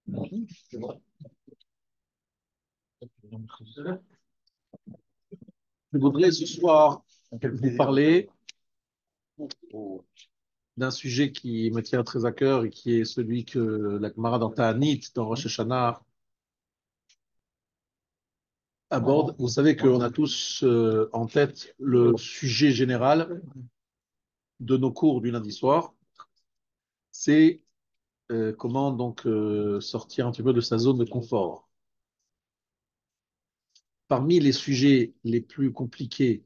Je voudrais ce soir vous parler d'un sujet qui me tient très à cœur et qui est celui que la Gemara dans Ta'anit, dans Rosh Hashanah, aborde. Vous savez qu'on a tous en tête le sujet général de nos cours du lundi soir. C'est comment donc sortir un petit peu de sa zone de confort. Parmi les sujets les plus compliqués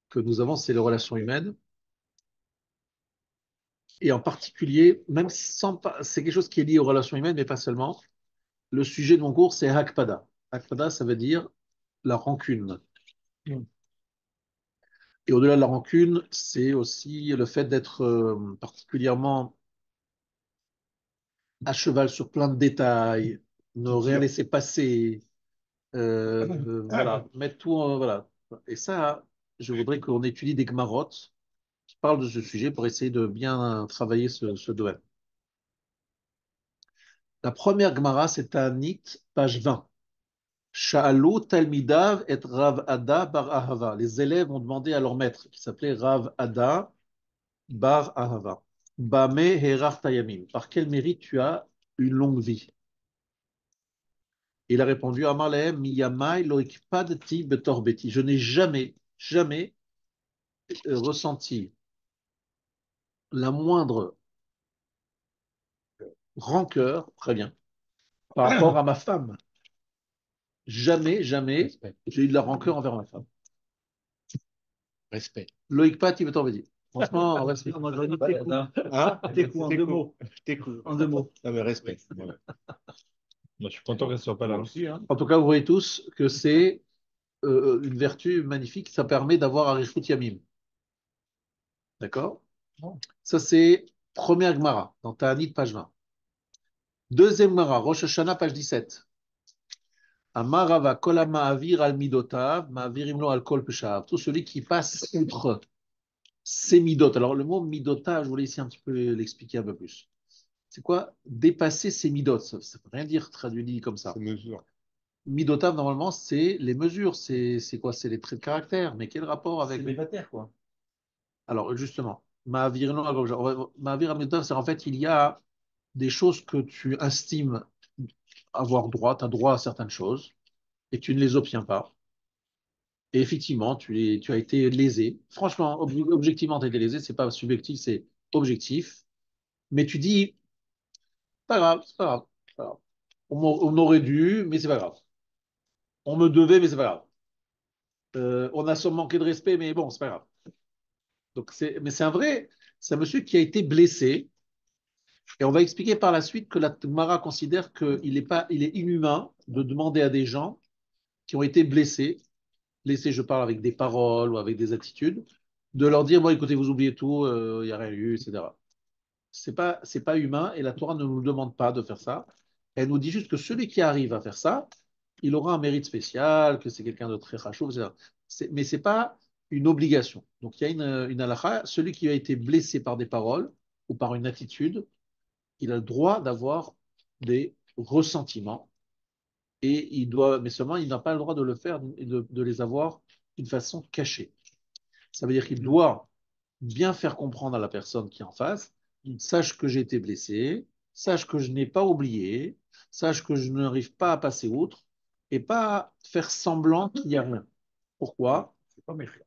que nous avons, c'est les relations humaines. Et en particulier, même sans c'est quelque chose qui est lié aux relations humaines, mais pas seulement. Le sujet de mon cours, c'est Hakpada. Hakpada, ça veut dire la rancune. Et au-delà de la rancune, c'est aussi le fait d'être particulièrement à cheval sur plein de détails, ne rien laisser passer, voilà, mettre tout voilà. Et ça, je voudrais qu'on étudie des Gmarot qui parlent de ce sujet pour essayer de bien travailler ce domaine. La première Gemara, c'est à Nit, page 20. Sha'alu Talmidav et Rav Ada bar Ahava. Les élèves ont demandé à leur maître, qui s'appelait Rav Ada bar Ahava. Bame Herar Tayamim. Par quel mérite tu as une longue vie? Il a répondu Amalem Miyamai Loikpadti Betorbeti. Je n'ai jamais ressenti la moindre rancœur, très bien, par rapport à ma femme. Jamais, Respect. j'ai eu de la rancœur envers ma femme. Respect. Loïc Pat, il veut t'en dire. Franchement, respect. Moi, j'aurais dit tes coups. Hein? Tes coups en deux mots. Tes coups. En deux mots. Non, mais respect. Voilà. Moi, je suis content qu'elle ne soit pas là. Aussi, hein. En tout cas, vous voyez tous que c'est une vertu magnifique. Ça permet d'avoir Arishut Yamim. D'accord? Ça, c'est première Gemara, dans Ta'anit, page 20. Deuxième Gemara, Rosh Hashanah, page 17. Amarava kol ma'avir al midotav, ma'avirim lo al kol peshav. Tout celui qui passe outre ses midot. Alors, le mot midota, je voulais ici un petit peu l'expliquer un peu plus. C'est quoi? Dépasser ses midot. Ça ne veut rien dire traduit comme ça. C'est mesure. Midotav, normalement, c'est les mesures. C'est quoi? C'est les traits de caractère. Mais quel rapport C'est avec. célibataire, quoi. Alors, justement, Ma'avir al midotav, c'est en fait, il y a des choses que tu estimes avoir droit. Tu as droit à certaines choses et tu ne les obtiens pas. Et effectivement, tu as été lésé. Franchement, objectivement, tu as été lésé. C'est pas subjectif, c'est objectif. Mais tu dis, pas grave, c'est pas grave. C'est pas grave. On aurait dû, mais c'est pas grave. On me devait, mais c'est pas grave. On a sûrement manqué de respect, mais bon, c'est pas grave. Donc mais c'est un monsieur qui a été blessé. Et on va expliquer par la suite que la Gemara considère il est inhumain de demander à des gens qui ont été blessés, je parle avec des paroles ou avec des attitudes, de leur dire, bon, écoutez, vous oubliez tout, il n'y a rien eu, etc. C'est pas humain et la Torah ne nous demande pas de faire ça. Elle nous dit juste que celui qui arrive à faire ça, il aura un mérite spécial, que c'est quelqu'un de très rachou, etc. Mais ce n'est pas une obligation. Donc il y a une halakha, celui qui a été blessé par des paroles ou par une attitude, il a le droit d'avoir des ressentiments et mais seulement il n'a pas le droit de le faire et de les avoir d'une façon cachée. Ça veut dire qu'il doit bien faire comprendre à la personne qui est en face, sache que j'ai été blessé, sache que je n'ai pas oublié, sache que je n'arrive pas à passer outre, et pas faire semblant qu'il n'y a rien. Pourquoi? C'est pas méchant.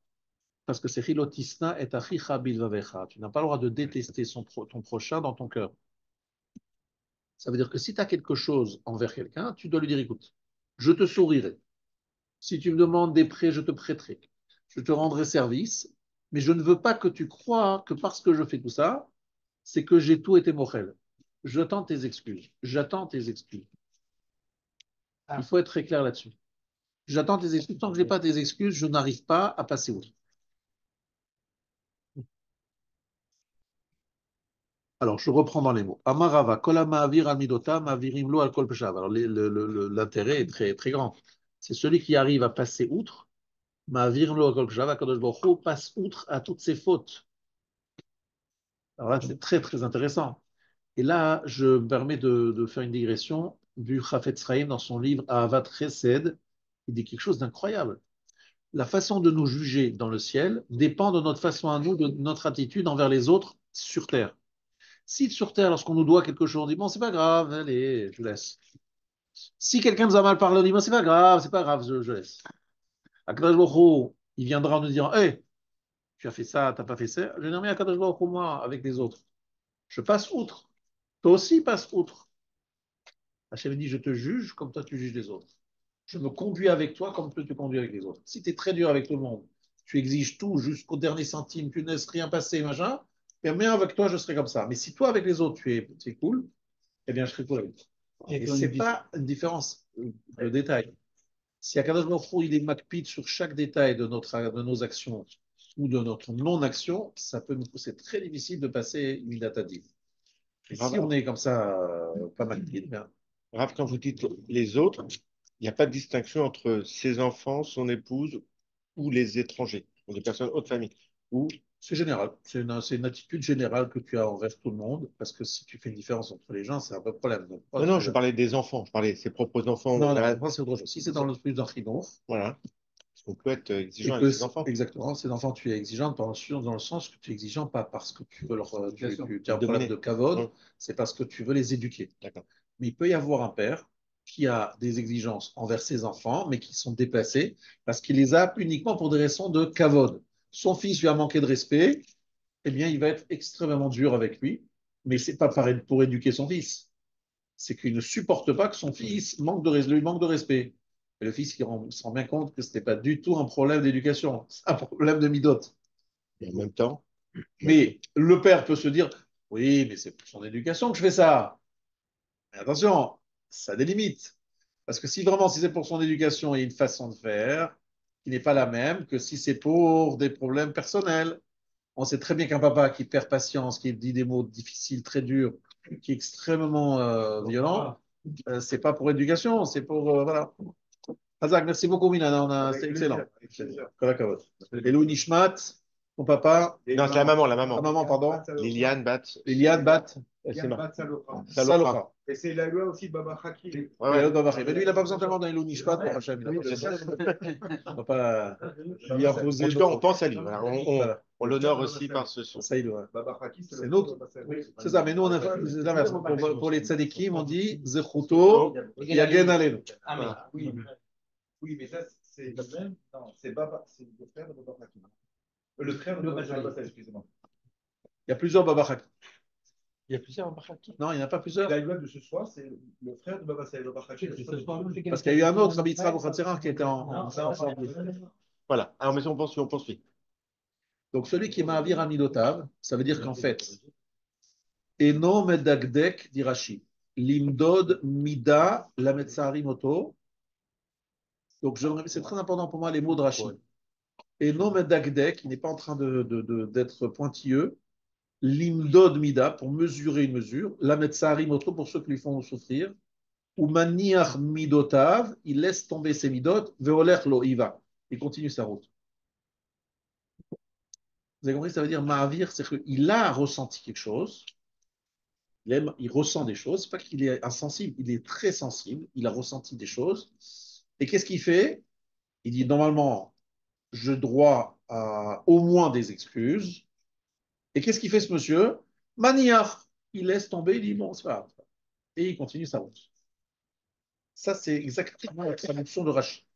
Parce que c'est chilotisna et achicha bilvavecha. Tu n'as pas le droit de détester ton prochain dans ton cœur. Ça veut dire que si tu as quelque chose envers quelqu'un, tu dois lui dire, écoute, je te sourirai. Si tu me demandes des prêts, je te prêterai. Je te rendrai service, mais je ne veux pas que tu crois que parce que je fais tout ça, c'est que j'ai tout été mochel. J'attends tes excuses. J'attends tes excuses. Il faut être très clair là-dessus. J'attends tes excuses. Tant que je n'ai pas tes excuses, je n'arrive pas à passer outre. Alors, je reprends dans les mots. Amarava, kola ma'avir al midota, ma'avirim lo al kol peshav. Alors, l'intérêt est très, très grand. C'est celui qui arrive à passer outre. Ma'avirim lo al kol peshav, Akadosh Baruch Hu passe outre à toutes ses fautes. Alors là, c'est très, très intéressant. Et là, je me permets de faire une digression. du Chafetz Chaim dans son livre Ahavat Chesed. Il dit quelque chose d'incroyable. La façon de nous juger dans le ciel dépend de notre façon à nous, de notre attitude envers les autres sur terre. Si sur terre, lorsqu'on nous doit quelque chose, on dit bon, c'est pas grave, allez, je laisse. Si quelqu'un nous a mal parlé, on dit bon, c'est pas grave, je laisse. Akadosh Baruch Hu, il viendra en nous dire hé, tu as fait ça, tu n'as pas fait ça. Je dis mais Akadosh Baruch Hu, moi, avec les autres, je passe outre. Toi aussi, passe outre. Hachem dit je te juge comme toi tu juges les autres. Je me conduis avec toi comme toi tu conduis avec les autres. Si tu es très dur avec tout le monde, tu exiges tout jusqu'au dernier centime, tu ne laisses rien passer, machin, et bien avec toi, je serai comme ça. Mais si toi, avec les autres, tu es cool, eh bien, je serai cool avec toi. Et ce n'est pas une différence de détail. Si Akadosh Baruch Hu, il est macpide sur chaque détail de nos actions ou de notre non-action, ça peut nous pousser très difficile de passer une date à dire. Et si on est comme ça, pas macpide, bien. Raph, quand vous dites les autres, il n'y a pas de distinction entre ses enfants, son épouse ou les étrangers, ou les personnes haute famille. Ou C'est général. C'est une attitude générale que tu as envers tout le monde, parce que si tu fais une différence entre les gens, c'est un peu problème. Donc, non, non, je parlais des enfants, je parlais de ses propres enfants. non, Voilà. moi, c'est autre chose. Si c'est dans le plus d'un frigo, Voilà. Parce qu'on peut être et exigeant que, avec ses enfants. exactement, ces enfants, tu es exigeant dans le sens que tu es exigeant pas parce que tu veux tu as un problème Dominer. de cavode, Hum, c'est parce que tu veux les éduquer. D'accord. Mais il peut y avoir un père qui a des exigences envers ses enfants, mais qui sont déplacées parce qu'il les a uniquement pour des raisons de cavode. Son fils lui a manqué de respect, eh bien, il va être extrêmement dur avec lui, mais c'est pas pour éduquer son fils. C'est qu'il ne supporte pas que son fils lui manque de respect. Et le fils, il se rend bien compte que ce n'était pas du tout un problème d'éducation, c'est un problème de midote. Et en même temps, Mais le père peut se dire, oui, mais c'est pour son éducation que je fais ça. Mais attention, ça a des limites. Parce que si c'est pour son éducation, il y a une façon de faire qui n'est pas la même que si c'est pour des problèmes personnels. On sait très bien qu'un papa qui perd patience, qui dit des mots difficiles, très durs, qui est extrêmement violent, c'est pas pour éducation, c'est pour voilà. Hazak, merci beaucoup, Milan. C'était excellent. Kolakavod. Elou Nishmat, ton papa, non, c'est la maman, la ta maman. maman, pardon, Liliane Bat. Liliane Bat C'est ma. Salofa. Salocha. Et c'est la loi aussi de Baba Haki. Ouais, Et ouais. l'autre Baba Haki. Mais lui, il n'a pas besoin tellement d'un Elou Nishmat pour Hachem. Il a pas besoin. On va pas lui imposer. En tout cas, on pense à lui. Voilà. Voilà. On l'honore aussi par ce son. Ça, il doit. Baba Haki, C'est notre. C'est ça, mais nous, c'est l'inverse. Pour les tzadikim, on dit Zechuto Yagen Alenu. Amen. Oui, mais ça, c'est non, c'est Baba, c'est le frère de Baba Haki. Le frère de Baba Haki, excusez-moi. Il y a plusieurs Baba Haki. Il y a plusieurs Baraki. Non, il n'y en a pas plusieurs. La loi de ce soir, c'est le frère de Baba Haki. Parce qu'il y a eu un autre, Rabbi Yitzhak Bochatzerin, qui était en. Voilà. Alors, mais on poursuit. Donc, celui qui est Ma'avir Amidotav, ça veut dire qu'en fait, Eno Medagdek, dit Rashi, Limdod Mida Lametsari Moto. Donc, c'est très important pour moi les mots de Rashi. Eno Medagdek, il n'est pas en train d'être pointilleux. Limdod Mida, pour mesurer une mesure. Lametsari Moto, pour ceux qui lui font souffrir. Ou Maniach Midotav, il laisse tomber ses midot. Veoler Lo, il va. Il continue sa route. Vous avez compris, ça veut dire Ma'avir, c'est qu'il a ressenti quelque chose, il ressent des choses, c'est pas qu'il est insensible, il est très sensible, il a ressenti des choses. Et qu'est-ce qu'il fait? Il dit normalement, je dois au moins des excuses. Et qu'est-ce qu'il fait ce monsieur? Maniar, il laisse tomber, il dit bon, c'est pas grave. Et il continue sa route. Ça, c'est exactement la traduction de Rashi.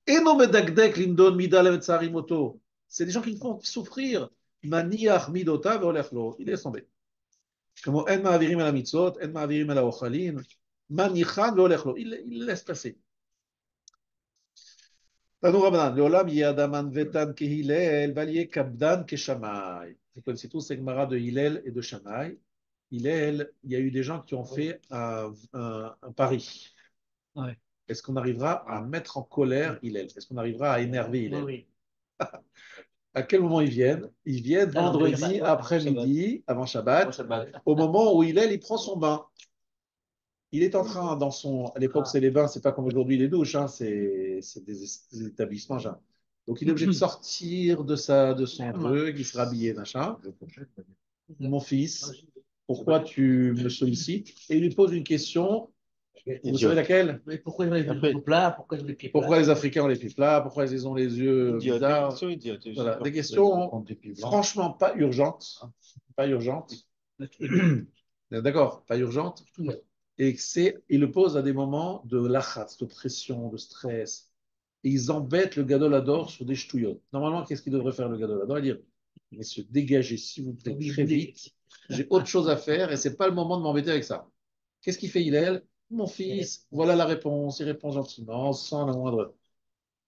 Et non, medagdek, lindon, midal, moto. C'est des gens qui me font souffrir. Maniach, midota, veolechlo. Il laisse tomber. Comme en ma'avirim à la mitzvot, en ma'avirim à la ochalin, manichan veolechlo. Il laisse passer. Tanu Rabbanan, Leolam yadaman vetan ke Hillel, valier kabdan ke Shammai. Vous connaissez tous ces Gemara de Hillel et de Shammai. Hillel, il y a eu des gens qui ont fait un pari. Ouais. Est-ce qu'on arrivera à mettre en colère Hillel? Est-ce qu'on arrivera à énerver Hillel? Oui. À quel moment ils viennent? Ils viennent vendredi après-midi, avant Shabbat, au moment où Hillel il prend son bain. Il est en train, à l'époque c'est les bains, c'est pas comme aujourd'hui les douches, hein, c'est des établissements. Genre. Donc il est obligé de sortir de son truc, il sera habillé, machin. Mon fils, pourquoi tu me sollicites? Et il lui pose une question Vous savez laquelle? Mais pourquoi ils ont les Après- pieds plats? Pourquoi ils ont les pieds plats? Pourquoi les Africains ont les pieds plats? Pourquoi ils ont les yeux Idiote, des bizarres? questions idiotes. Je sais Voilà, pas des pourquoi questions prendre des pieds blancs. franchement pas urgentes. Pas urgentes. D'accord, pas urgentes. Et que ils le posent à des moments de lachatz, de pression, de stress. Et ils embêtent le gadolador sur des ch'touillottes. Normalement, qu'est-ce qu'il devrait faire le gadolador? Il dire, messieurs, dégagez, s'il vous plaît, très vite. J'ai autre chose à faire et c'est pas le moment de m'embêter avec ça. Qu'est-ce qu'il fait, Hillel? Mon fils, voilà la réponse. Il répond gentiment, sans la moindre.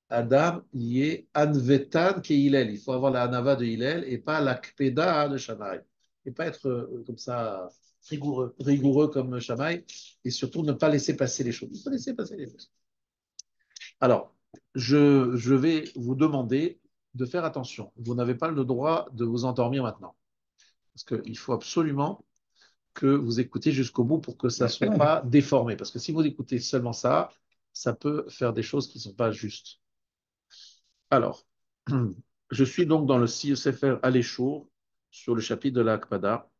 Adam y est anvetan qui Hillel. Il faut avoir la hanava de Hillel et pas la kpeda de Shammai. Et pas être comme ça rigoureux comme Shammai. Et surtout ne pas laisser passer les choses. Il faut laisser passer les choses. Alors, je vais vous demander de faire attention. Vous n'avez pas le droit de vous endormir maintenant. Parce qu'il faut absolument que vous écoutiez jusqu'au bout pour que ça ne soit pas déformé. Parce que si vous écoutez seulement ça, ça peut faire des choses qui ne sont pas justes. Alors, je suis donc dans le Sefer Aléchour, sur le chapitre de la Akpada.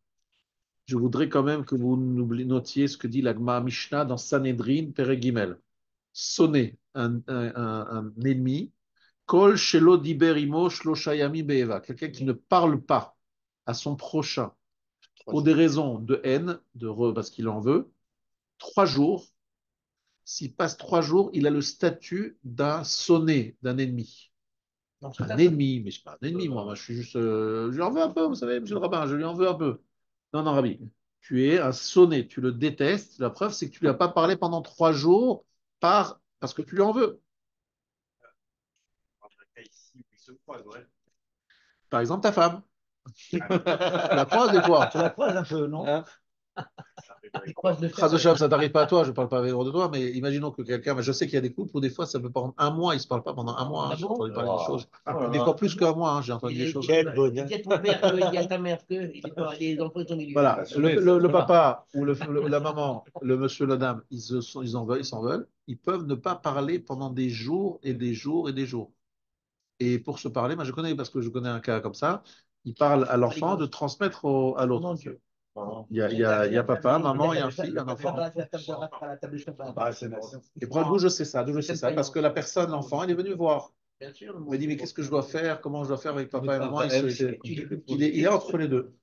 Je voudrais quand même que vous notiez ce que dit l'Agma Mishnah dans Sanhedrin, Peregimel. Sonner un ennemi, Kol Shelo Diber Imo Shlosha Yamim Be'eva, quelqu'un qui ne parle pas à son prochain pour des raisons de haine, parce qu'il en veut, 3 jours. S'il passe 3 jours, il a le statut d'un sonné, d'un ennemi. Un ennemi, mais je ne suis pas un ennemi, moi. Moi, je suis juste. Je lui en veux un peu, vous savez, monsieur le rabbin, je lui en veux un peu. Non, non, Rabbi, tu es un sonné, tu le détestes. La preuve, c'est que tu ne lui as pas parlé pendant 3 jours parce que tu lui en veux. Par exemple, ta femme. Tu la croises des fois. Tu la croises un peu, non? Hein? Tu croises le Chas de fer. Chab, ça t'arrive pas à toi, je ne parle pas avec de toi, mais imaginons que quelqu'un, mais je sais qu'il y a des couples où des fois ça peut prendre un mois, ils ne se parlent pas pendant un mois, hein, Ah j'ai bon? entendu parler des choses. Oh Des fois plus qu'un mois, hein, j'ai entendu des choses. Quel bonheur. Il y a ton père que, il y a ta mère que, les enfants sont milieu. Voilà, le papa ou la maman, le monsieur, la dame, ils en veulent, ils s'en veulent, ils peuvent ne pas parler pendant des jours et des jours et des jours. Et pour se parler, moi je connais, parce que je connais un cas comme ça, il parle à l'enfant de transmettre à l'autre. Il y a papa, maman, il y a un fils, un enfant. Et pour d'où je sais ça, parce que la personne, l'enfant, il est venu me voir. Bien sûr. Il m'a dit, mais qu'est-ce que je dois faire, comment je dois faire avec papa et maman. Il est entre les deux.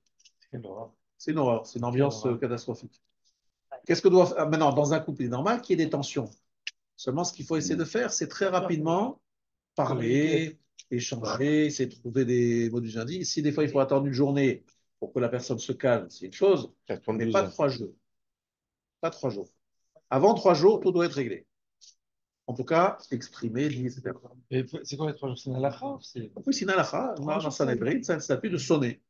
C'est une horreur, c'est une ambiance catastrophique. Qu'est-ce que doit faire maintenant dans un couple? Il est normal qu'il y ait des tensions. Seulement, ce qu'il faut essayer de faire, c'est très rapidement parler, échanger, essayer de trouver des mots du lundi. Si des fois il faut attendre une journée pour que la personne se calme, c'est une chose, mais pas 3 jours. Pas 3 jours. Avant 3 jours, tout doit être réglé. En tout cas, exprimé, dit, etc. Et c'est quoi les 3 jours? C'est une halakha Oui, c'est une halakha, dans Sanhedrin, c'est un statut de sonner.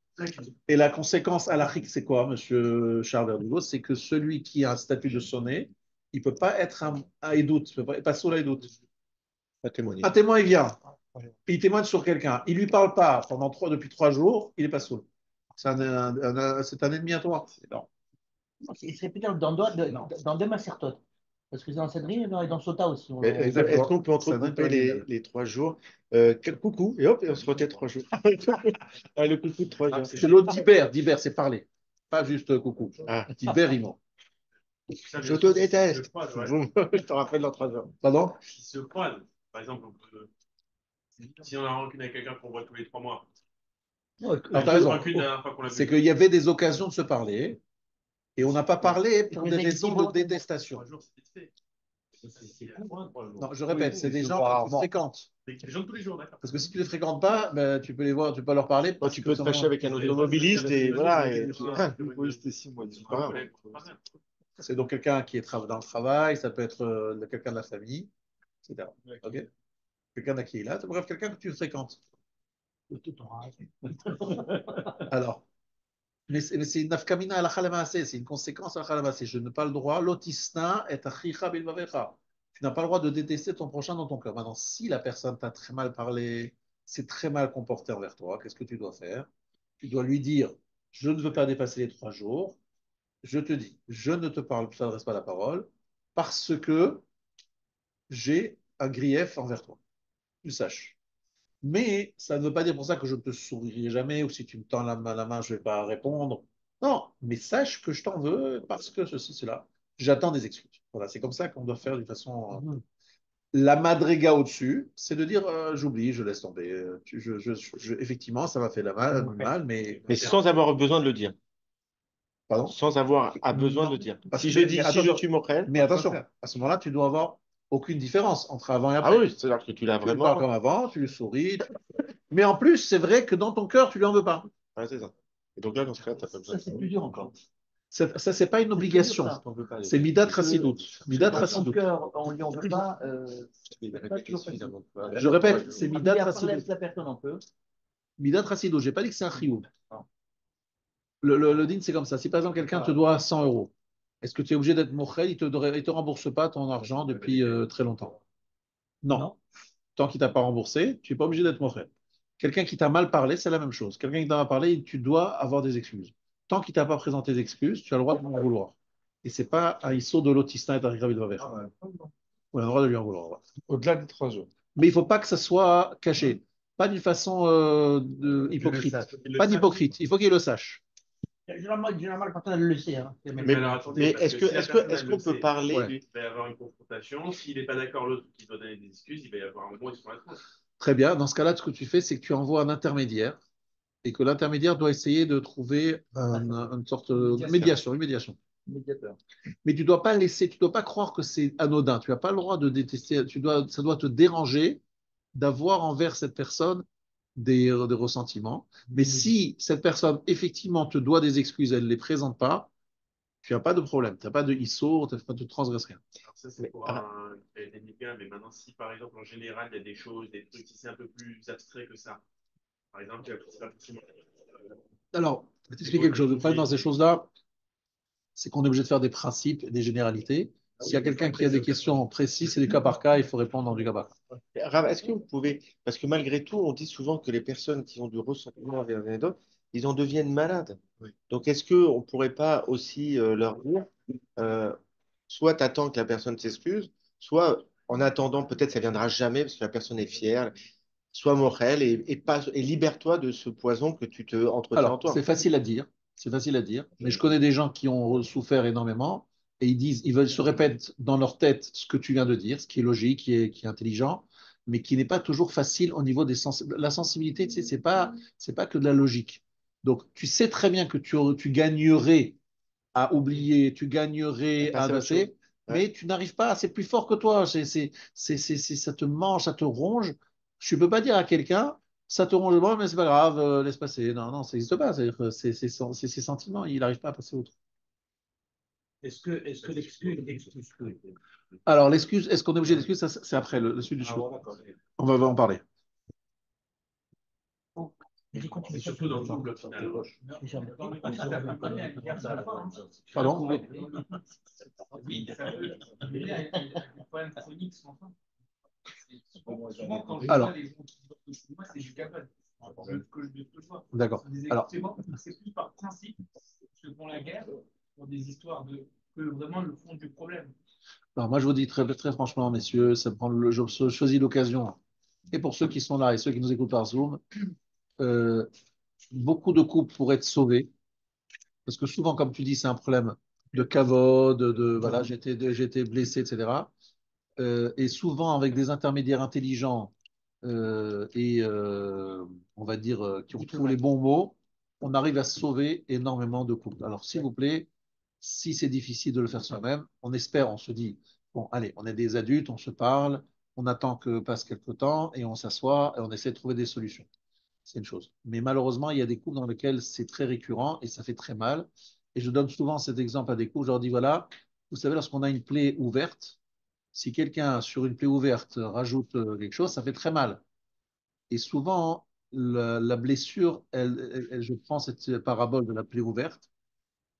Et la conséquence halachique, c'est quoi, monsieur Charles Verdugo? C'est que celui qui a un statut de sonner, il ne peut pas être un édoute, il ne peut pas sous l'aïdoute. Pas témoigner. Un témoin, il vient, il témoigne sur quelqu'un, il ne lui parle pas depuis 3 jours, il n'est pas saoul. C'est un ennemi à toi. Non. Il serait plutôt dans deux Macertot. Parce que c'est dans Cédrine et dans Sota aussi. Est-ce qu'on peut entrecouper les 3 jours coucou, et hop, et on se retient 3 jours. Ah, le coucou de 3 jours. C'est l'autre d'Iber, c'est parler. Pas juste coucou. Ah. D'Iber, il ment. Je te déteste. Je te rappelle dans 3 jours. Pardon? Qui se croisent. Par exemple, si on a rancune avec quelqu'un qu'on voit tous les 3 mois, Alors, t'as raison. rancune la dernière fois qu'on l'a vu. C'est qu'il y avait des occasions de se parler et on n'a pas parlé pour des raisons de détestation. 3 jours, c'est vite fait. C'est court, hein, 3 jours. Non, je répète, c'est des c'est gens pas que tu rarement. fréquentes. Des gens de tous les jours, d'accord. Parce que si tu ne les fréquentes pas, ben, tu peux les voir, tu peux pas leur parler. Tu peux te fâcher avec un automobiliste et voilà. C'est donc quelqu'un qui est dans le travail, ça peut être quelqu'un de la famille, etc. Ok. Quelqu'un d'Akila, bref, quelqu'un que tu fréquentes. Alors, mais c'est une nafkamina à la khalamassé, c'est une conséquence à la khalamassé. Je n'ai pas le droit, lotisna et achicha bilvavecha. Tu n'as pas le droit de détester ton prochain dans ton cœur. Maintenant, si la personne t'a très mal parlé, s'est très mal comporté envers toi, qu'est-ce que tu dois faire? Tu dois lui dire, je ne veux pas dépasser les 3 jours. Je te dis, je ne te t'adresse pas la parole parce que j'ai un grief envers toi. Tu le saches. Mais ça ne veut pas dire pour ça que je ne te sourirai jamais ou si tu me tends la main, je ne vais pas répondre. Non, mais sache que je t'en veux parce que ceci, cela. J'attends des excuses. Voilà, c'est comme ça qu'on doit faire d'une façon. La madriga au-dessus, c'est de dire j'oublie, je laisse tomber. Effectivement, ça m'a fait mal, mais. Mais sans avoir besoin de le dire. Pardon? Sans avoir besoin de le dire. Parce Si que- je dis, mais si je attention, tue Mokhel, mais attention, à ce moment-là, tu dois avoir aucune différence entre avant et ah après. oui, c'est-à-dire que tu l'as Tu lui parles vraiment. comme avant, tu lui souris. Mais en plus, c'est vrai que dans ton cœur, tu lui en veux pas. Ouais, c'est ça. Et donc là, dans ce cas, tu n'as pas besoin. Ça, c'est plus dur encore. Ça, c'est pas une obligation. ça. T'en veux pas, C'est midat chassidout. Midat Dans son chassidout. cœur, on lui en veut pas. Il a pas répété toujours suffisamment de fois. Je répète, c'est Il midat a parlé chassidout. avec la personne, on peut. Midat chassidout. J'ai pas dit que c'est un chiyuv. Non. Le din, c'est comme ça. Si par exemple quelqu'un te doit 100 euros, est-ce que tu es obligé d'être mochel? Il te rembourse pas ton argent depuis très longtemps? Non. Non. Tant qu'il t'a pas remboursé, tu n'es pas obligé d'être mochel. Quelqu'un qui t'a mal parlé, c'est la même chose. Quelqu'un qui t'a mal parlé, tu dois avoir des excuses. Tant qu'il t'a pas présenté d'excuses, tu as le droit de lui en vouloir. Et c'est pas un ISO de l'autistin et d'un gravid de On a le droit de lui en vouloir. Ouais. Au-delà des 3 jours. Mais il faut pas que ça soit caché. Pas d'une façon hypocrite. Pas d'hypocrite. Il faut qu'il le sache. Généralement, quand on le sait. Hein. Mais alors, attendez, mais parce est-ce que que, si la est-ce que, personne, est-ce elle qu'on le peut sait, parler Ouais. il va y avoir une confrontation. S'il n'est pas d'accord, l'autre qui doit donner des excuses, il va y avoir un moment, ils se font la tronche. Très bien. Dans ce cas-là, ce que tu fais, c'est que tu envoies un intermédiaire et que l'intermédiaire doit essayer de trouver une sorte de médiation, une médiation. Médiateur. Mais tu dois pas laisser, tu dois pas croire que c'est anodin. Tu n'as pas le droit de détester. Ça doit te déranger d'avoir envers cette personne des ressentiments. Mais si cette personne effectivement te doit des excuses, elle ne les présente pas, tu n'as pas de problème. Tu n'as pas de ISO, tu ne transgresses rien. Alors ça, c'est pour un délicat, mais maintenant, si par exemple, en général, il y a des choses, des trucs, si c'est un peu plus abstrait que ça, par exemple, c'est pas forcément. Alors, je vais t'expliquer quelque chose. Le problème dans ces choses-là, c'est qu'on est obligé de faire des principes et des généralités. S'il y a quelqu'un qui a des questions précises, c'est du cas par cas, il faut répondre dans du cas par cas. Rav, est-ce que vous pouvez, parce que malgré tout, on dit souvent que les personnes qui ont du ressentiment envers les autres, ils en deviennent malades. Donc, est-ce qu'on ne pourrait pas aussi leur dire, euh, soit tu attends que la personne s'excuse, soit en attendant, peut-être ça viendra jamais parce que la personne est fière, sois morel et libère-toi de ce poison que tu te entretiens en Alors, toi. c'est facile à dire, mais je connais des gens qui ont souffert énormément et ils se répètent dans leur tête ce que tu viens de dire, ce qui est logique, qui est intelligent, mais qui n'est pas toujours facile au niveau des la sensibilité. Tu sais, c'est pas que de la logique. Donc, tu sais très bien que tu gagnerais à oublier, tu Et gagnerais à passer à autre chose. adapter, mais tu n'arrives pas, c'est plus fort que toi. Ça te mange, ça te ronge. Tu ne peux pas dire à quelqu'un, ça te ronge, bon, mais c'est pas grave, laisse passer. Non, non, ça n'existe pas. C'est-à-dire que c'est ses sentiments, il n'arrive pas à passer autre. Est-ce que l'excuse excuse que Alors, l'excuse, est-ce qu'on est obligé d'excuser? Ça, c'est après, le suite du choix. On va en parler. Et surtout dans le couple, au final. Pardon? Oui, ça peut. Il y a un problème chronique sans fin. Souvent, quand je Alors. vois les gens qui disent que moi, c'est du capable. Que je vois. D'accord. Alors, C'est plus par principe que font la guerre pour des histoires que vraiment le fond du problème. alors, moi, je vous dis très, très franchement, messieurs, je choisis l'occasion. Et pour ceux qui sont là et ceux qui nous écoutent par Zoom, euh, beaucoup de couples pourraient être sauvés. Parce que souvent, comme tu dis, c'est un problème de cavode, voilà, j'ai été blessé, etc. Et souvent, avec des intermédiaires intelligents on va dire, qui ont trouvé les bons mots, on arrive à sauver énormément de couples. Alors, s'il vous plaît, si c'est difficile de le faire soi-même, on espère, on se dit, bon, allez, on est des adultes, on se parle, on attend que passe quelques temps et on s'assoit et on essaie de trouver des solutions. C'est une chose. Mais malheureusement, il y a des couples dans lesquels c'est très récurrent et ça fait très mal. Et je donne souvent cet exemple à des couples. Je leur dis, voilà, vous savez, lorsqu'on a une plaie ouverte, si quelqu'un sur une plaie ouverte rajoute quelque chose, ça fait très mal. Et souvent, la blessure, je prends cette parabole de la plaie ouverte,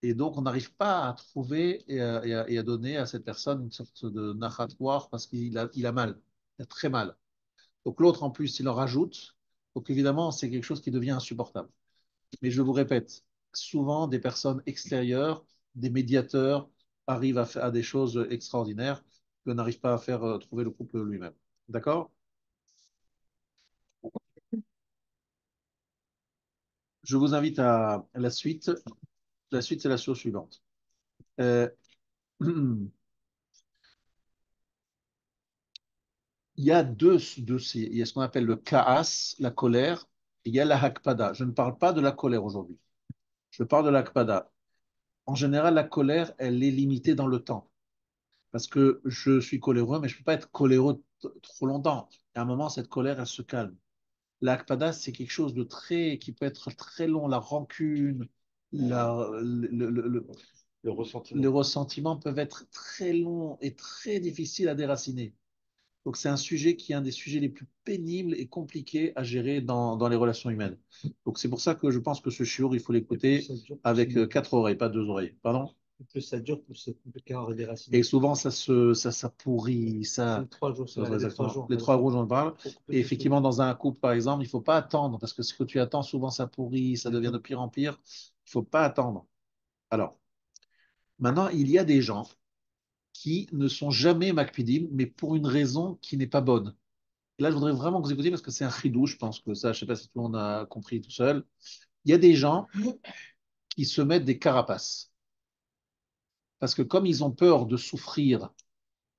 et donc on n'arrive pas à trouver et à donner à cette personne une sorte de narratoire parce il a mal, il a très mal. Donc l'autre, en plus, il en rajoute. Donc évidemment, c'est quelque chose qui devient insupportable. Mais je vous répète, souvent des personnes extérieures, des médiateurs, arrivent à des choses extraordinaires que n'arrive pas à faire trouver le couple lui-même. D'accord? Je vous invite à la suite. La suite, c'est la chose suivante. Euh, Il y a il y a ce qu'on appelle le kaas, la colère, et il y a la hakpada. Je ne parle pas de la colère aujourd'hui. Je parle de la hakpada. En général, la colère, elle est limitée dans le temps. Parce que je suis coléreux, mais je ne peux pas être coléreux trop longtemps. À un moment, cette colère, elle se calme. La hakpada, c'est quelque chose de très, qui peut être très long. La rancune, Le les ressentiment. ressentiments peuvent être très longs et très difficiles à déraciner. Donc, c'est un sujet qui est un des sujets les plus pénibles et compliqués à gérer dans les relations humaines. Donc, c'est pour ça que je pense que ce shiur, il faut l'écouter avec quatre oreilles, pas deux oreilles. Pardon? Plus ça dure, plus c'est compliqué à Et redéraciner. souvent, ça pourrit, C'est les 3 jours, c'est les 3 jours. Les 3 rouges, on en parle. Beaucoup Et plus effectivement, dans un couple, par exemple, il ne faut pas attendre, parce que ce que tu attends, souvent, ça pourrit, ça devient de pire en pire. Il ne faut pas attendre. Alors, maintenant, il y a des gens qui ne sont jamais makpidim, mais pour une raison qui n'est pas bonne. Et là, je voudrais vraiment que vous écoutiez, parce que c'est un chidou, je pense que ça, je ne sais pas si tout le monde a compris tout seul. Il y a des gens qui se mettent des carapaces. Parce que comme ils ont peur de souffrir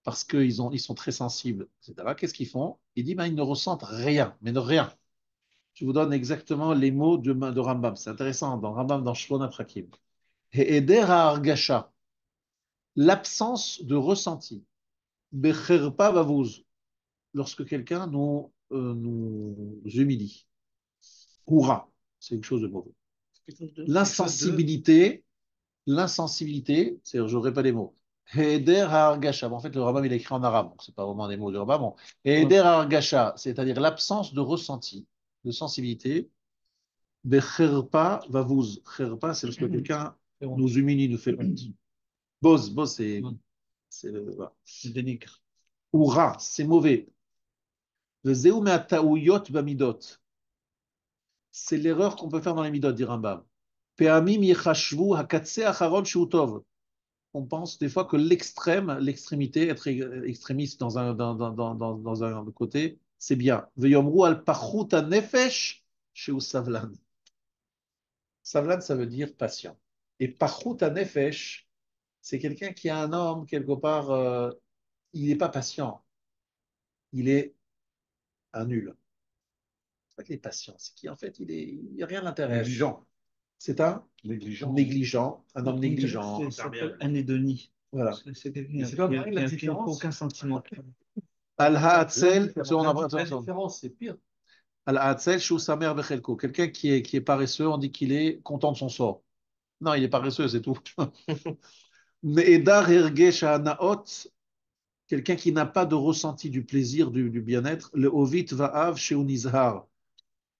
parce ils sont très sensibles, etc. Qu'est-ce qu'ils font? Ils disent, ben, ils ne ressentent rien, mais ne rien. Je vous donne exactement les mots de Rambam. C'est intéressant, dans Rambam, dans Shlomo Prakim. Heder ha'argasha, l'absence de ressenti. Becherpa vavuz, lorsque quelqu'un nous humilie. Houra, c'est quelque chose de mauvais. L'insensibilité, l'insensibilité, c'est-à-dire, je ne pas les mots. Heder ha'argasha. Bon, en fait, le Rambam, il est écrit en arabe, donc c'est pas vraiment des mots du Rambam. Bon. Heder ha'argasha, c'est-à-dire l'absence de ressenti, de sensibilité. Becherpa vavuz. Cherpa, c'est lorsque quelqu'un nous humilie, nous fait honte. Boz, voilà. C'est dénigre. Oura, c'est mauvais. Le zeu me'ataouyot bamidot. C'est l'erreur qu'on peut faire dans les midot, dit Rambam. Pe'amim yechashvu hakatse acharon shu tov. On pense des fois que l'extrémité, être extrémiste dans un côté, c'est bien. Veyomru al pachut nefesh chez savlan. Savlan, ça veut dire patient. Et pachut nefesh, c'est quelqu'un qui a un homme, quelque part, il n'est pas patient. Il est un nul. C'est pas qu'il est patient, c'est qu'en fait, il rien l'intéresse. Négligent. C'est un Négligent. négligent, un homme négligent. Ça s'appelle anédonie. Voilà. C'est quelqu'un Mais c'est pas pareil, la qui n'a différence. aucun sentiment. Al-Ha'atzel, La différence, c'est pire. Al-Ha'atzel, Shu Samer Bechelko. Quelqu'un qui est paresseux, on dit qu'il est content de son sort. Non, il est paresseux, c'est tout. Me'edar Hergesh Ha'anaot, quelqu'un qui n'a pas de ressenti du plaisir, du bien-être. Le Ovit Va'av Sheu Nizhar.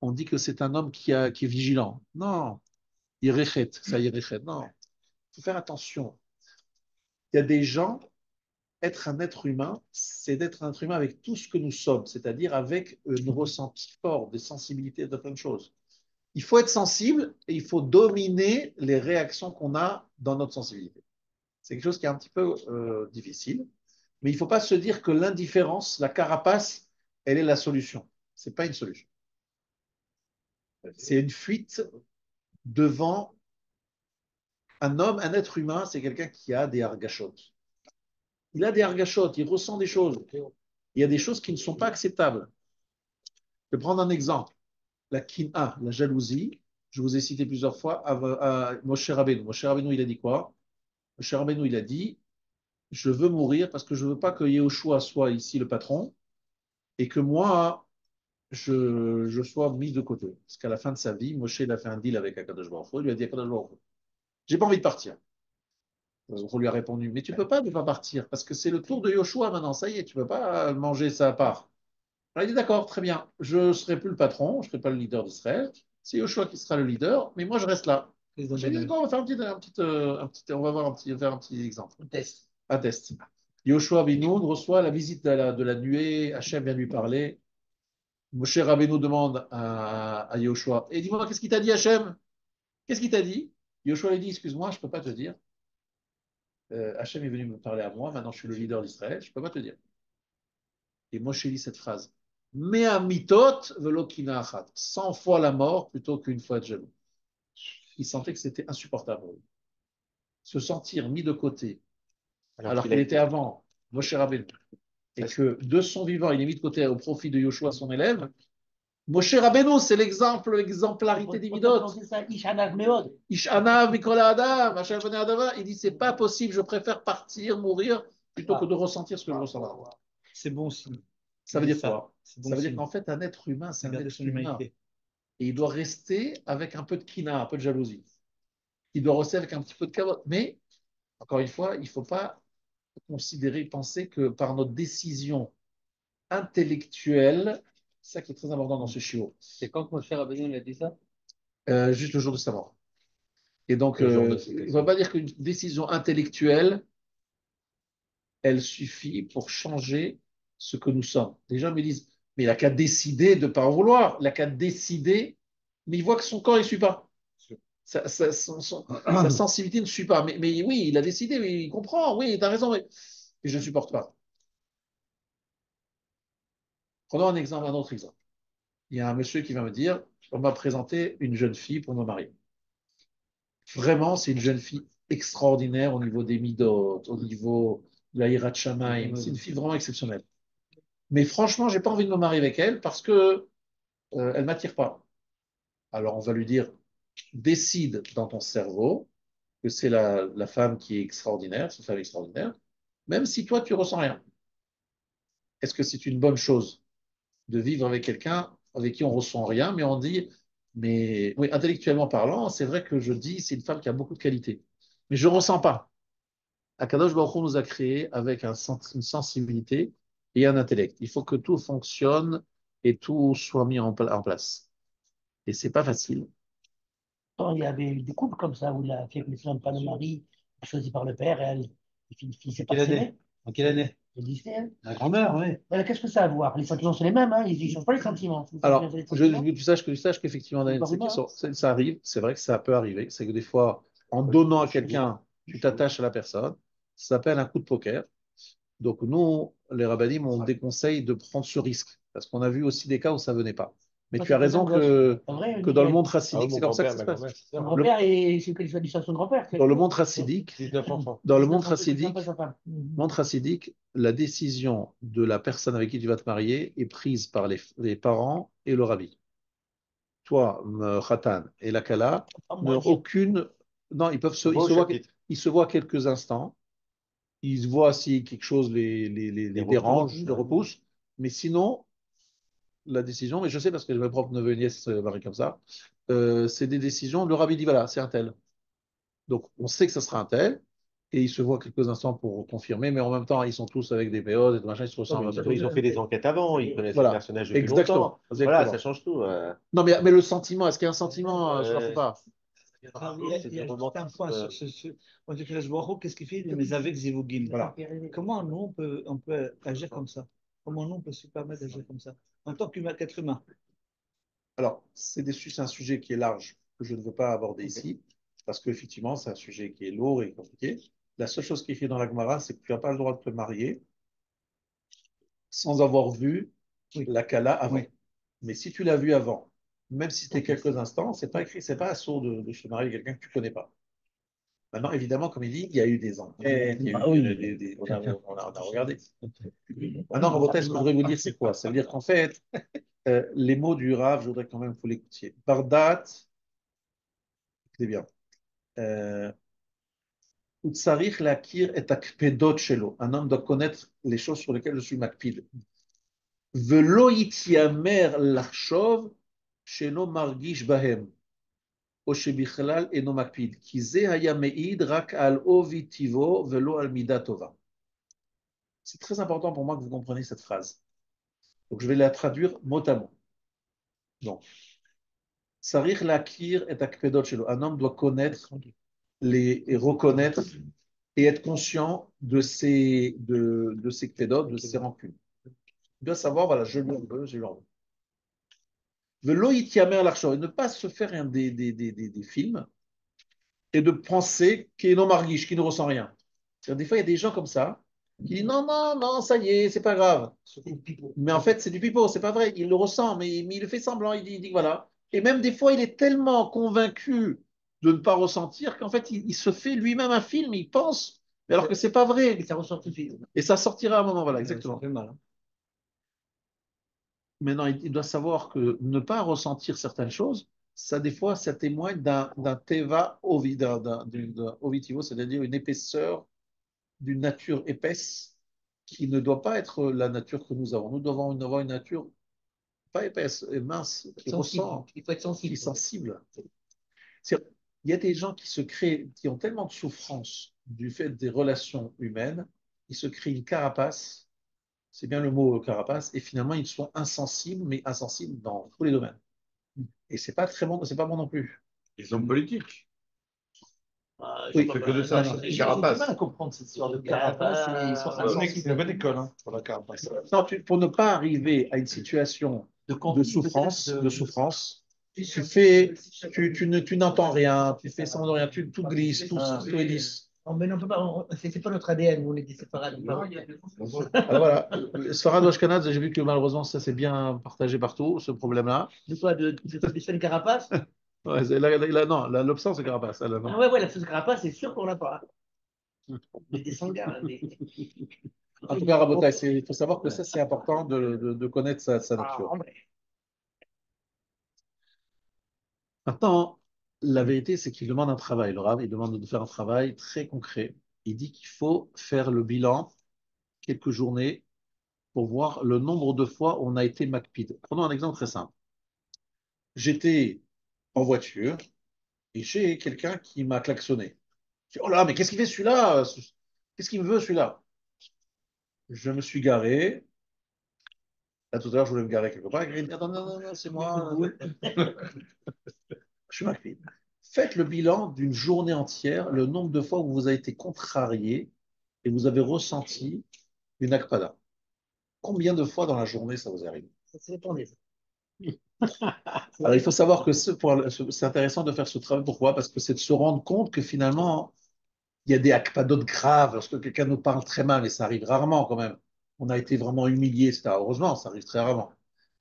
On dit que c'est un homme qui est vigilant. Non, Yerechet, ça Yerechet. Non, il faut faire attention. Il y a des gens, être un être humain, c'est d'être un être humain avec tout ce que nous sommes, c'est-à-dire avec un ressenti fort, des sensibilités de plein de choses. Il faut être sensible et il faut dominer les réactions qu'on a dans notre sensibilité. C'est quelque chose qui est un petit peu difficile, mais il ne faut pas se dire que l'indifférence, la carapace, elle est la solution. Ce n'est pas une solution. C'est une fuite devant un homme, un être humain, c'est quelqu'un qui a des argachotes. Il a des argachotes, il ressent des choses. Il y a des choses qui ne sont pas acceptables. Je vais prendre un exemple. La kin'a, la jalousie, je vous ai cité plusieurs fois à Moshe Rabbeinu. Moshe Rabbeinu, il a dit quoi? Moshe Rabbeinu, il a dit, je veux mourir parce que je ne veux pas que Yehoshua soit ici le patron et que moi, je sois mis de côté. Parce qu'à la fin de sa vie, Moshe, il a fait un deal avec Akadosh Baruch Hu. Il lui a dit, Akadosh Baruch Hu, j'ai pas envie de partir. On lui a répondu, mais tu peux pas ne pas partir parce que c'est le tour de Yoshua maintenant, ça y est, tu peux pas manger ça à part. Alors il dit, d'accord, très bien, je ne serai plus le patron, je ne serai pas le leader d'Israël, c'est Yoshua qui sera le leader, mais moi je reste là. J'ai dit, bon, on va faire on va voir faire un petit exemple. Un test. Yoshua Binoun reçoit la visite de la nuée, Hachem vient lui parler. Moshe Rabbeinu demande à Yoshua, et dis-moi, qu'est-ce qu'il t'a dit Hachem? Qu'est-ce qu'il t'a dit? Yoshua lui dit, excuse-moi, je ne peux pas te dire. Hachem est venu me parler à moi, maintenant je suis le leader d'Israël, je ne peux pas te dire. Et Moshe lit cette phrase. Mea mitot velokina achat. 100 fois la mort plutôt qu'une fois être jaloux. Il sentait que c'était insupportable. Se sentir mis de côté alors qu'il qu'il a était été. avant Moshe Rabbeinu, et que de son vivant, il est mis de côté au profit de Yoshua, son élève, Moshe Rabbeinu, c'est l'exemplarité des midot. C'est ça, Ishanav Meod. Ishanav Mikol Adam, Hachel Bnei Adama. Il dit c'est pas possible, je préfère partir, mourir, plutôt que de ressentir ce que je ressens là. C'est bon signe. Ça veut dire quoi? C'est bon Ça veut dire signe. qu'en fait, un être humain, c'est un Garder être son humain. humanité. Et il doit rester avec un peu de kina, un peu de jalousie. Il doit rester avec un petit peu de carotte. Mais, encore une fois, il ne faut pas considérer, penser que par notre décision intellectuelle, c'est ça qui est très important dans ce chiot, C'est quand que mon cher Rabbeinu a dit ça? juste le jour de sa mort. Et donc, Le jour de il ne faut pas dire qu'une décision intellectuelle, elle suffit pour changer ce que nous sommes. Les gens me disent, mais il n'a qu'à décider de ne pas en vouloir, il n'a qu'à décider, mais il voit que son corps ne suit pas. Sa sensibilité ne suit pas. Mais oui, il a décidé, oui, il comprend, oui, tu as raison, mais je ne supporte pas. Prenons un autre exemple. Il y a un monsieur qui va me dire, on m'a présenté une jeune fille pour me marier. Vraiment, c'est une jeune fille extraordinaire au niveau des midot, au niveau de la hirat shamayim. C'est une fille vraiment exceptionnelle. Mais franchement, j'ai pas envie de me marier avec elle parce que elle m'attire pas. Alors on va lui dire, décide dans ton cerveau que c'est la femme qui est extraordinaire, c'est une femme extraordinaire, même si toi tu ressens rien. Est-ce que c'est une bonne chose de vivre avec quelqu'un avec qui on ressent rien, mais on dit, mais oui, intellectuellement parlant, c'est vrai que je dis, c'est une femme qui a beaucoup de qualités, mais je ressens pas. Akadosh Baruch Hu nous a créés avec une sensibilité et un intellect. Il faut que tout fonctionne et tout soit mis en place. Et c'est pas facile. Il y avait eu des couples comme ça où la fille connaissait même pas le mari, choisi par le père, et elle finissait par s'aimer. En quelle année? Elle disait, elle. La grand-mère, oui. Voilà, qu'est-ce que ça a à voir? Les sentiments sont les mêmes, hein? Ils ne changent pas les sentiments. Alors, Les je veux sentiments, que tu saches qu'effectivement, c'est Daniel, pas humain, hein. ça arrive, c'est vrai que ça peut arriver. C'est que des fois, en donnant à quelqu'un, tu t'attaches à la personne. Ça s'appelle un coup de poker. Donc, nous, les rabbinim, on déconseille de prendre ce risque. Parce qu'on a vu aussi des cas où ça venait pas. Mais Moi, tu as c'est raison quelqu'un de- en vrai, que dans le nickel. monde Ah oui, chassidique, mon c'est comme ça que grand-père, ça se ma passe. grand-mère, c'est ça. Son grand-père et c'est quelle soit l'histoire de son grand-père. Dans le monde chassidique, 19 enfants. dans le 19 monde ans, c'est chassidique, sympa, sa femme. Mhm. monde chassidique, la décision de la personne avec qui tu vas te marier est prise par les parents et le rabbi. Toi, Khatan et la Kala, Pas moi n'ont dire. aucune. Non, Beau chapitre. ils se voient quelques instants, ils se voient si quelque chose les dérange, les repousse, mais sinon, la décision, mais je sais parce que mes propres neveux et nièces se marient comme ça, c'est des décisions, le rabbi dit voilà, c'est un tel. Donc, on sait que ça sera un tel, et ils se voient quelques instants pour confirmer, mais en même temps, ils sont tous avec des PO, des machins, ils se Non, ressemblent mais un peu. ils ont fait des enquêtes avant, ils connaissent le Voilà, personnage depuis exactement. longtemps. Voilà, Exactement. ça change tout. Non, mais le sentiment, est-ce qu'il y a un sentiment je ne sais Euh, pas. Il y a juste un point sur ce. On dit que le Zouaro, qu'est-ce qu'il fait? Mais avec Zivugim. Voilà. Comment nous, on peut agir comme ça? Comment nous, on peut se permettre d'agir comme ça? En tant qu'être humain. Alors, c'est un sujet qui est large, que je ne veux pas aborder ici, parce qu'effectivement, c'est un sujet qui est lourd et compliqué. La seule chose qui est écrite dans la Gemara, c'est que tu n'as pas le droit de te marier sans avoir vu la Kala avant. Oui. Mais si tu l'as vu avant, même si c'était quelques instants, c'est pas écrit, c'est pas assaut de se marier avec quelqu'un que tu connais pas. Maintenant, évidemment, comme il dit, il y a eu des enquêtes, il y a eu on a regardé. Maintenant, Rabotai, ce que je voudrais vous dire, c'est quoi? Ça veut dire qu'en fait, les mots du Rav, je voudrais quand même que vous l'écoutiez. Bardat, c'est bien. Utsarich lakir et akpedot shelo. Un homme doit connaître les choses sur lesquelles je suis makpid. Velo yityamer lachshov shelo margish bahem. O shebichlal eno makpid. Ki ze haya meid rak al ovi tivo velo al mida tova. C'est très important pour moi que vous compreniez cette phrase. Donc je vais la traduire mot à mot. Donc, Sarich lakir et akpedot shelo. Un homme doit connaître et reconnaître et être conscient de ses kpédotes, de ses rancunes. Il doit savoir, voilà, je lui en veux, je lui en veux. Velo itiamer l'archor, et ne pas se faire des films et de penser qu'il est non marguiche, qu'il ne ressent rien. Des fois, il y a des gens comme ça qui disent non, non, non, ça y est, c'est pas grave. Mais en fait, c'est du pipeau, c'est pas vrai. Il le ressent, mais il le fait semblant. Il dit voilà. Et même des fois, il est tellement convaincu de ne pas ressentir qu'en fait, il se fait lui-même un film. Il pense Mais alors que c'est pas vrai. Et ça ressort tout de suite. Et ça sortira à un moment, voilà, Ça exactement. fait mal. Hein. Maintenant, il doit savoir que ne pas ressentir certaines choses, ça, des fois, ça témoigne d'un teva d'un ovitivo, c'est-à-dire une épaisseur d'une nature épaisse qui ne doit pas être la nature que nous avons. Nous devons avoir une nature pas épaisse et mince, qui Sensible. ressent, Il faut être qui est sensible. sensible. Il y a des gens qui se créent, qui ont tellement de souffrance du fait des relations humaines, ils se créent une carapace, c'est bien le mot carapace, et finalement ils sont insensibles, mais insensibles dans tous les domaines. Et c'est pas très bon, c'est pas bon non plus. Les hommes politiques. Oui, C'est que de ça, J'ai du carapace. mal à comprendre cette histoire de carapace. Et ils sont C'est une insensibles. bonne école hein, pour la carapace. non, pour ne pas arriver à une situation de souffrance, tu n'entends rien, tu fais semblant de rien, tout glisse, tout est lisse. Non, mais on peut pas, c'est pas notre ADN, nous, on est des séparés. Alors voilà, Sfarad ou Ashkenaz, j'ai vu que malheureusement ça s'est bien partagé partout, ce problème-là. De quoi, de faire une carapace? Ouais, non, l'absence de carapace. Elle, non. Ah ouais, la sauce carapace, c'est sûr qu'on l'a pas. Des sanguins, là, En tout cas, Rabotai, il faut savoir que ça, c'est important de connaître sa nature. Ah, ouais. Maintenant, la vérité, c'est qu'il demande un travail. Le Rav, il demande de faire un travail très concret. Il dit qu'il faut faire le bilan quelques journées pour voir le nombre de fois où on a été MacPid. Prenons un exemple très simple. J'étais en voiture et j'ai quelqu'un qui m'a klaxonné. Je dis, oh là, mais qu'est-ce qu'il fait celui-là? Qu'est-ce qu'il me veut celui-là? Je me suis garé. Là, tout à l'heure, je voulais me garer quelque part. Il dit, non, non, non, non, c'est moi. Je suis McFeed. Faites le bilan d'une journée entière, le nombre de fois où vous avez été contrarié et vous avez ressenti une akpada. Combien de fois dans la journée ça vous arrive? Ça dépend des. Alors, il faut savoir que c'est intéressant de faire ce travail. Pourquoi? Parce que c'est de se rendre compte que finalement, il y a des akpadotes graves lorsque quelqu'un nous parle très mal, et ça arrive rarement quand même. On a été vraiment humilié, etc. Heureusement, ça arrive très rarement.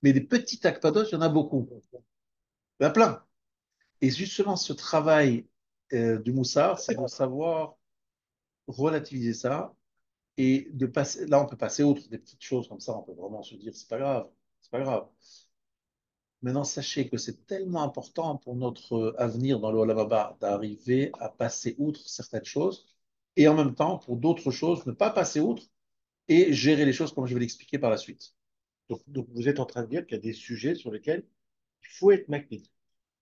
Mais des petites akpadotes, il y en a beaucoup. Il y en a plein. Et justement, ce travail du moussard, c'est de savoir relativiser ça et de passer. Là, on peut passer outre des petites choses comme ça, on peut vraiment se dire, c'est pas grave, c'est pas grave. Maintenant, sachez que c'est tellement important pour notre avenir dans le Olam Haba d'arriver à passer outre certaines choses et en même temps, pour d'autres choses, ne pas passer outre et gérer les choses comme je vais l'expliquer par la suite. Donc, vous êtes en train de dire qu'il y a des sujets sur lesquels il faut être McPeak.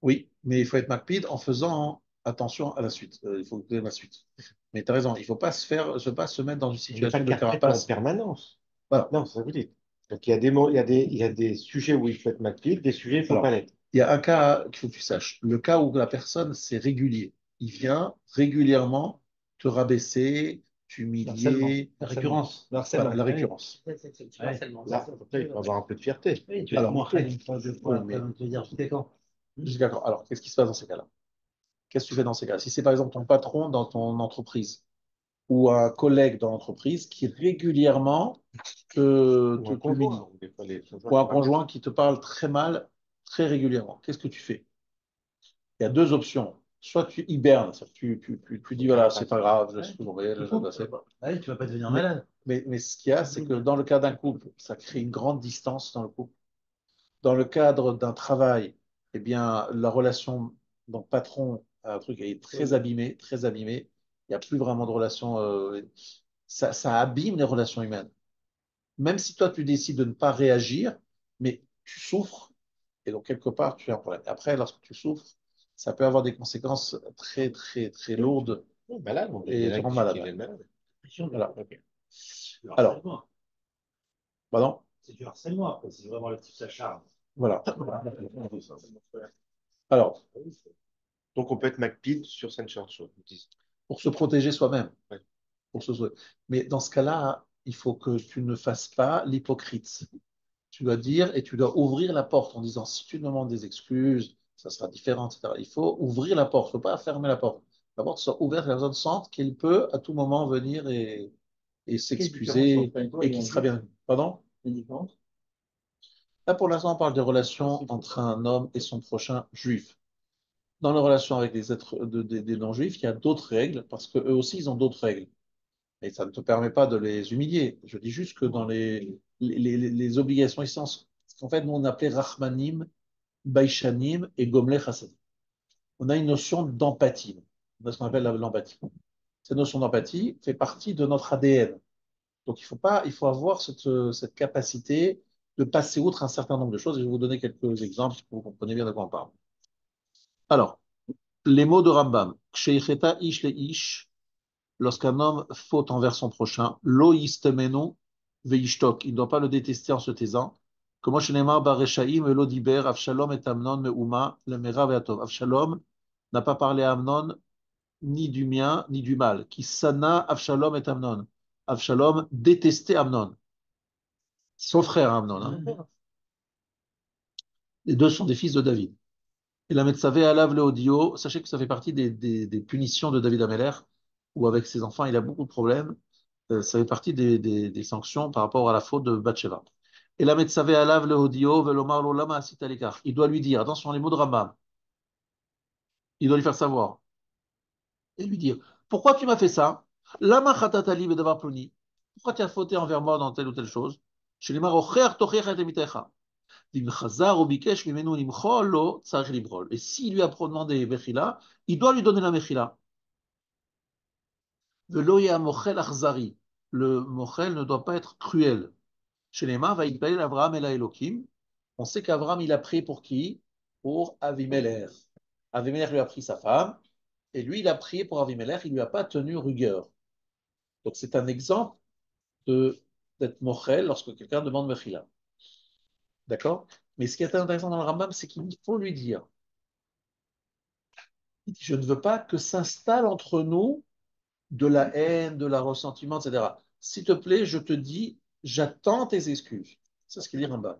Oui, mais il faut être MacPid en faisant attention à la suite. Il faut écouter la suite. Mais tu as raison, il ne faut pas pas se mettre dans une Il n'y a pas situation de de carpette en carapace. permanence. Voilà. Non, c'est ça que vous dites. Donc, il y a des sujets où il faut être McPeak, des sujets où il ne faut Alors, pas l'être. il y a un cas qu'il faut que tu saches. Le cas où la personne, c'est régulier. Il vient régulièrement te rabaisser, t'humilier. La récurrence. Le harcèlement. Voilà, la récurrence. C'est harcèlement. Là, après, il faut avoir un peu de fierté. Oui, tu Alors, vas te une fois, deux fois, oui, après, mais on te dire, c'était quand? je suis d'accord. Alors, qu'est-ce qui se passe dans ces cas-là? Qu'est-ce que tu fais dans ces cas-là? Si c'est par exemple ton patron dans ton entreprise ou un collègue dans l'entreprise qui régulièrement Ou un t'humilie, conjoint. Des fois, les conjoints ou un qui parlent. conjoint qui te parle très mal, très régulièrement, qu'est-ce que tu fais? Il y a deux options. Soit tu hibernes, c'est-à-dire tu dis voilà, c'est pas grave, je laisse tomber, je laisse passer. Ouais, tu vas pas devenir Mais, malade. mais ce qu'il y a, c'est que dans le cas d'un couple, ça crée une grande distance dans le couple. Dans le cadre d'un travail, eh bien, la relation donc patron, un truc est très abîmée, très abîmée. Il n'y a plus vraiment de relation. Ça abîme les relations humaines. Même si toi, tu décides de ne pas réagir, mais tu souffres, et donc quelque part, tu as un problème. Après, lorsque tu souffres, ça peut avoir des conséquences très, très, très lourdes Oui, malade, il y et en te a rendre qui malade. viennent malades. Voilà. Ok. Alors, pardon, C'est du harcèlement après, c'est vraiment le type s'acharne. voilà. Alors, Donc, on peut être McPeak sur Saint Church. pour se protéger soi-même, Ouais. pour se sauver. Mais dans ce cas-là, il faut que tu ne fasses pas l'hypocrite. Tu dois dire et tu dois ouvrir la porte en disant si tu demandes des excuses, ça sera différent, etc. Il faut ouvrir la porte, il ne faut pas fermer la porte. La porte soit ouverte, la personne sente qu'elle peut à tout moment venir et s'excuser et qu'il sera bien. Pardon? Là, pour l'instant, on parle des relations entre un homme et son prochain juif. Dans les relations avec des êtres des non-juifs, il y a d'autres règles parce qu'eux aussi, ils ont d'autres règles. Et ça ne te permet pas de les humilier. Je dis juste que dans les obligations essentielles, en fait, nous on appelait Rahmanim, Baishanim et Gomlech Hasadim. On a une notion d'empathie. On a ce qu'on appelle l'empathie. Cette notion d'empathie fait partie de notre ADN. Donc il faut avoir cette capacité de passer outre un certain nombre de choses. Et je vais vous donner quelques exemples pour que vous compreniez bien de quoi on parle. Alors, les mots de Rambam. Ksheïcheta ish le ish, lorsqu'un homme faute envers son prochain, lo yistemenu veishtok, il ne doit pas le détester en se taisant. Comment chez Neymar Bareshaim lo diber, Avshalom et Amnon meuma le mera ve'atov. Avshalom n'a pas parlé à Amnon ni du bien ni du mal. Qui sana Avshalom et Amnon. Avshalom détestait Amnon, son frère Amnon. Hein. Les deux sont des fils de David. Et la Metzavé Alav le Odio, sachez que ça fait partie des punitions de David Ameller, où avec ses enfants il a beaucoup de problèmes. Ça fait partie des sanctions par rapport à la faute de Bathsheba. Et la Metzavé Alav le Odio, Velomar lo lama asita lekach. Il doit lui dire, attention les mots de Rambam, il doit lui faire savoir, et lui dire, pourquoi tu m'as fait ça? Lama chatatali bedavar ploni. Pourquoi tu as fauté envers moi dans telle ou telle chose? Chez les marocher tocher et emitecha. Et s'il lui a demandé Mechila, il doit lui donner la Mechila. Le Mochel ne doit pas être cruel. Chez les mains, va y Abraham et la Elohim. On sait qu'Abraham, il a pris pour qui? Pour Avimelech. Avimelech lui a pris sa femme, et lui, il a prié pour Avimelech, il ne lui a pas tenu rigueur. Donc c'est un exemple d'être Mochel lorsque quelqu'un demande Mechila. D'accord? Mais ce qui est intéressant dans le Rambam, c'est qu'il faut lui dire, je ne veux pas que s'installe entre nous de la haine, de la ressentiment, etc. S'il te plaît, je te dis, j'attends tes excuses. C'est ce qu'il dit Rambam.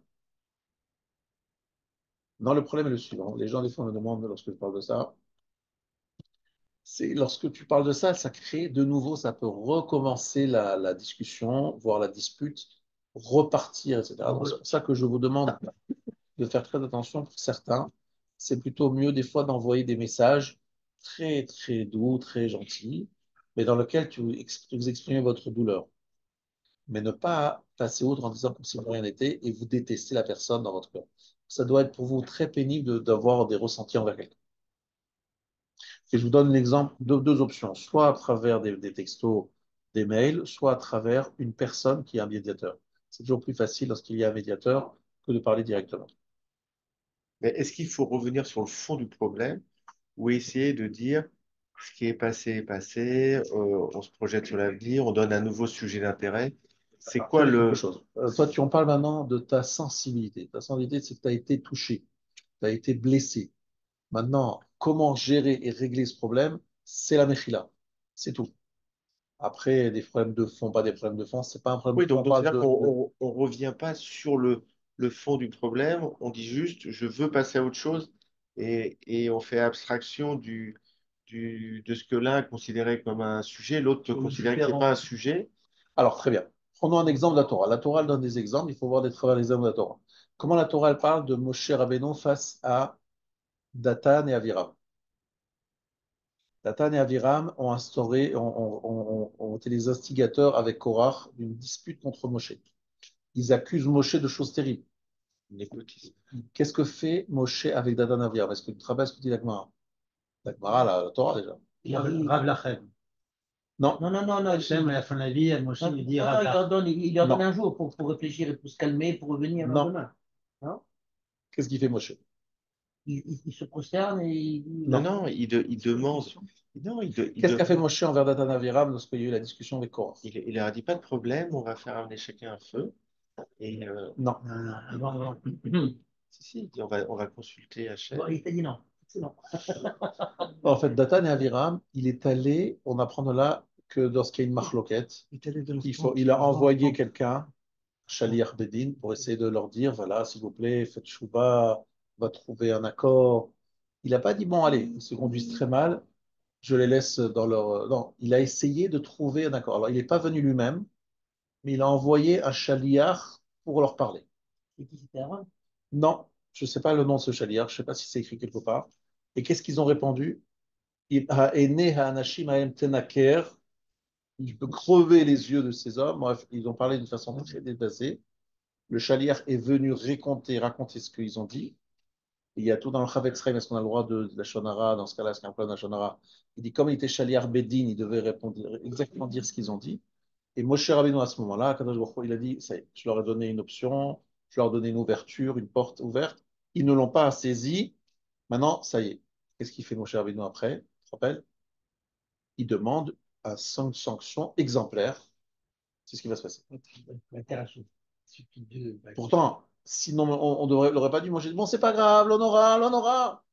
Non, le problème est le suivant. Les gens, des fois, me demandent lorsque je parle de ça. C'est lorsque tu parles de ça, ça crée de nouveau, ça peut recommencer la discussion, voire la dispute, repartir, etc. Donc, c'est pour ça que je vous demande de faire très attention pour certains. C'est plutôt mieux des fois d'envoyer des messages très très doux, très gentils, mais dans lesquels vous exprimez votre douleur. Mais ne pas passer outre en disant comme si rien n'était et vous détestez la personne dans votre cœur. Ça doit être pour vous très pénible d'avoir des ressentis envers quelqu'un. Et je vous donne l'exemple de deux options, soit à travers des textos, des mails, soit à travers une personne qui est un médiateur. C'est toujours plus facile lorsqu'il y a un médiateur que de parler directement. Mais est-ce qu'il faut revenir sur le fond du problème ou essayer de dire ce qui est passé, on se projette sur l'avenir, on donne un nouveau sujet d'intérêt? C'est quoi Quelque chose. Toi, tu en parles maintenant de ta sensibilité. Ta sensibilité, c'est que tu as été touché, tu as été blessé. Maintenant, comment gérer et régler ce problème, c'est la méchila. C'est tout. Après, des problèmes de fond, pas des problèmes de fond, c'est pas un problème. Oui, On donc parle c'est-à-dire qu'on ne revient pas sur le fond du problème, on dit juste je veux passer à autre chose et on fait abstraction de ce que l'un considérait comme un sujet, l'autre peut considérer que ce n'est pas un sujet. Alors, très bien. Prenons un exemple de la Torah. La Torah elle donne des exemples, il faut voir des travers les exemples de la Torah. Comment la Torah elle parle de Moshe Rabbeinu face à Datan et Aviram. Datan et Aviram ont instauré, ont été les instigateurs avec Korach d'une dispute contre Moshe. Ils accusent Moshe de choses terribles. Népotisme. Qu'est-ce que fait Moshe avec Datan et Aviram? Est-ce que tu te rappelles ce que dit la Gemara? La Gemara, la Torah déjà. Rav Lachem. Non, Non, Hachem, à la fin de la vie, Moshe lui dit Rav Lachem. Il leur donne Non. un jour pour réfléchir et pour se calmer, pour revenir le non. lendemain. Non? Qu'est-ce qu'il fait Moshe? Il se prosterne et il dit Non, Non. non, il demande. Non, Qu'est-ce qu'a fait Moshe envers Datan et Aviram lorsqu'il y a eu la discussion avec Korach? il leur a dit pas de problème, on va faire amener chacun un feu. Et Non. non. si, il dit, on va consulter Hachem. Bon, il t'a dit non. C'est non. En fait, Datan et Aviram, il est allé, on apprend de là que lorsqu'il y a une marloquette, il a envoyé quelqu'un, Shaliach Bedin, pour essayer de leur dire, voilà, s'il vous plaît, faites chouba, on va trouver un accord. Il n'a pas dit, bon, allez, ils se conduisent très mal, je les laisse dans leur... Non, il a essayé de trouver un accord. Alors, il n'est pas venu lui-même, mais il a envoyé un Shaliach pour leur parler. C'est qui c'était Aaron? Non, je ne sais pas le nom de ce Shaliach, je ne sais pas si c'est écrit quelque part. Et qu'est-ce qu'ils ont répondu? il peut crever les yeux de ces hommes. Bref, ils ont parlé d'une façon très déplacée. Le chalier est venu raconter ce qu'ils ont dit. Il y a tout dans le Chavetz Chaim, est-ce qu'on a le droit de la Shonara, dans ce cas-là, est-ce qu'il y a un problème de la Shonara? Il dit, comme il était chaliar Bedin, il devait répondre, exactement dire ce qu'ils ont dit. Et Moshe Rabbeinu, à ce moment-là, Kadosh Baruch Hu, il a dit, ça y est, je leur ai donné une option, je leur ai donné une ouverture, une porte ouverte. Ils ne l'ont pas saisi. Maintenant, ça y est. Qu'est-ce qu'il fait Moshe Rabbeinu après? Tu te rappelles? Il demande un sanction exemplaire. C'est ce qui va se passer. Pourtant, sinon, on l'aurait pas dit. Moi, j'ai dit, bon, c'est pas grave, l'honora, l'honora.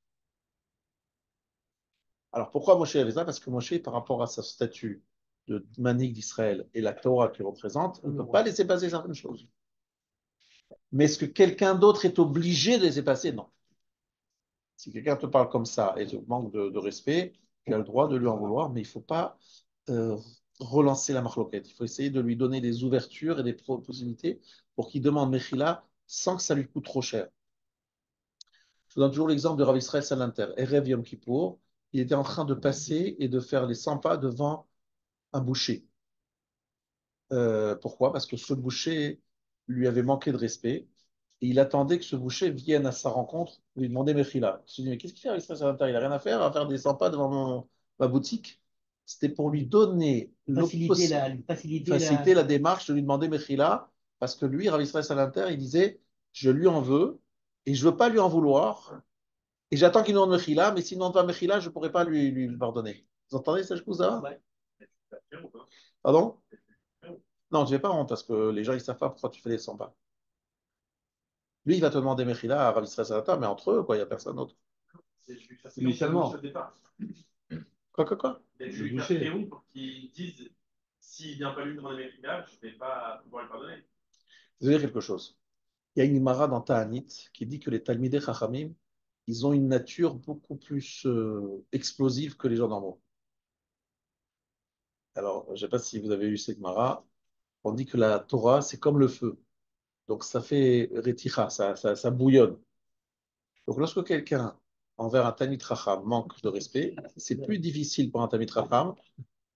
Alors, pourquoi Moshe avait ça? Parce que Moshe, par rapport à sa statut de manique d'Israël et la Torah qu'il représente, il ne peut pas laisser passer certaines choses. Mais est-ce que quelqu'un d'autre est obligé de laisser passer? Non. Si quelqu'un te parle comme ça et te manque de respect, tu as le droit de lui en vouloir, mais il ne faut pas relancer la marloquette. Il faut essayer de lui donner des ouvertures et des possibilités pour qu'il demande Mechila sans que ça lui coûte trop cher. Je vous donne toujours l'exemple de Rav Israël Salanter. Erev Yom Kippour, il était en train de passer et de faire les 100 pas devant un boucher. Pourquoi? Parce que ce boucher lui avait manqué de respect et il attendait que ce boucher vienne à sa rencontre pour lui demander Mechila. Il se dit, mais qu'est-ce qu'il fait Rav Israël Salanter? Il n'a rien à faire, à faire des 100 pas devant ma boutique. C'était pour lui donner faciliter la démarche de lui demander Mechila, parce que lui, Rav Israël Salanter, il disait, je lui en veux et je ne veux pas lui en vouloir. Et j'attends qu'il nous demande Mechila, mais s'il ne demande pas Mechila, je ne pourrai pas lui pardonner. Vous entendez ça, Shkouza? Ouais. Pardon? Non, tu n'es pas honte, parce que les gens, ils ne savent pas pourquoi tu fais les 100 pas. Lui, il va te demander Mechila à Rav Israël Salanter, mais entre eux, quoi, il n'y a personne d'autre. Initialement. Quoi? Je vais lui faire Théoum pour qu'ils disent s'il vient pas lui demander Mechila, je ne vais pas pouvoir le pardonner. Je vais dire quelque chose. Il y a une Gemara dans Ta'anit qui dit que les Talmidei Chachamim, ils ont une nature beaucoup plus explosive que les gens normaux. Alors, je ne sais pas si vous avez eu cette Gemara. On dit que la Torah, c'est comme le feu. Donc, ça fait reticha, ça bouillonne. Donc, lorsque quelqu'un, envers un Talmid Chacham, manque de respect, c'est plus difficile pour un Talmid Chacham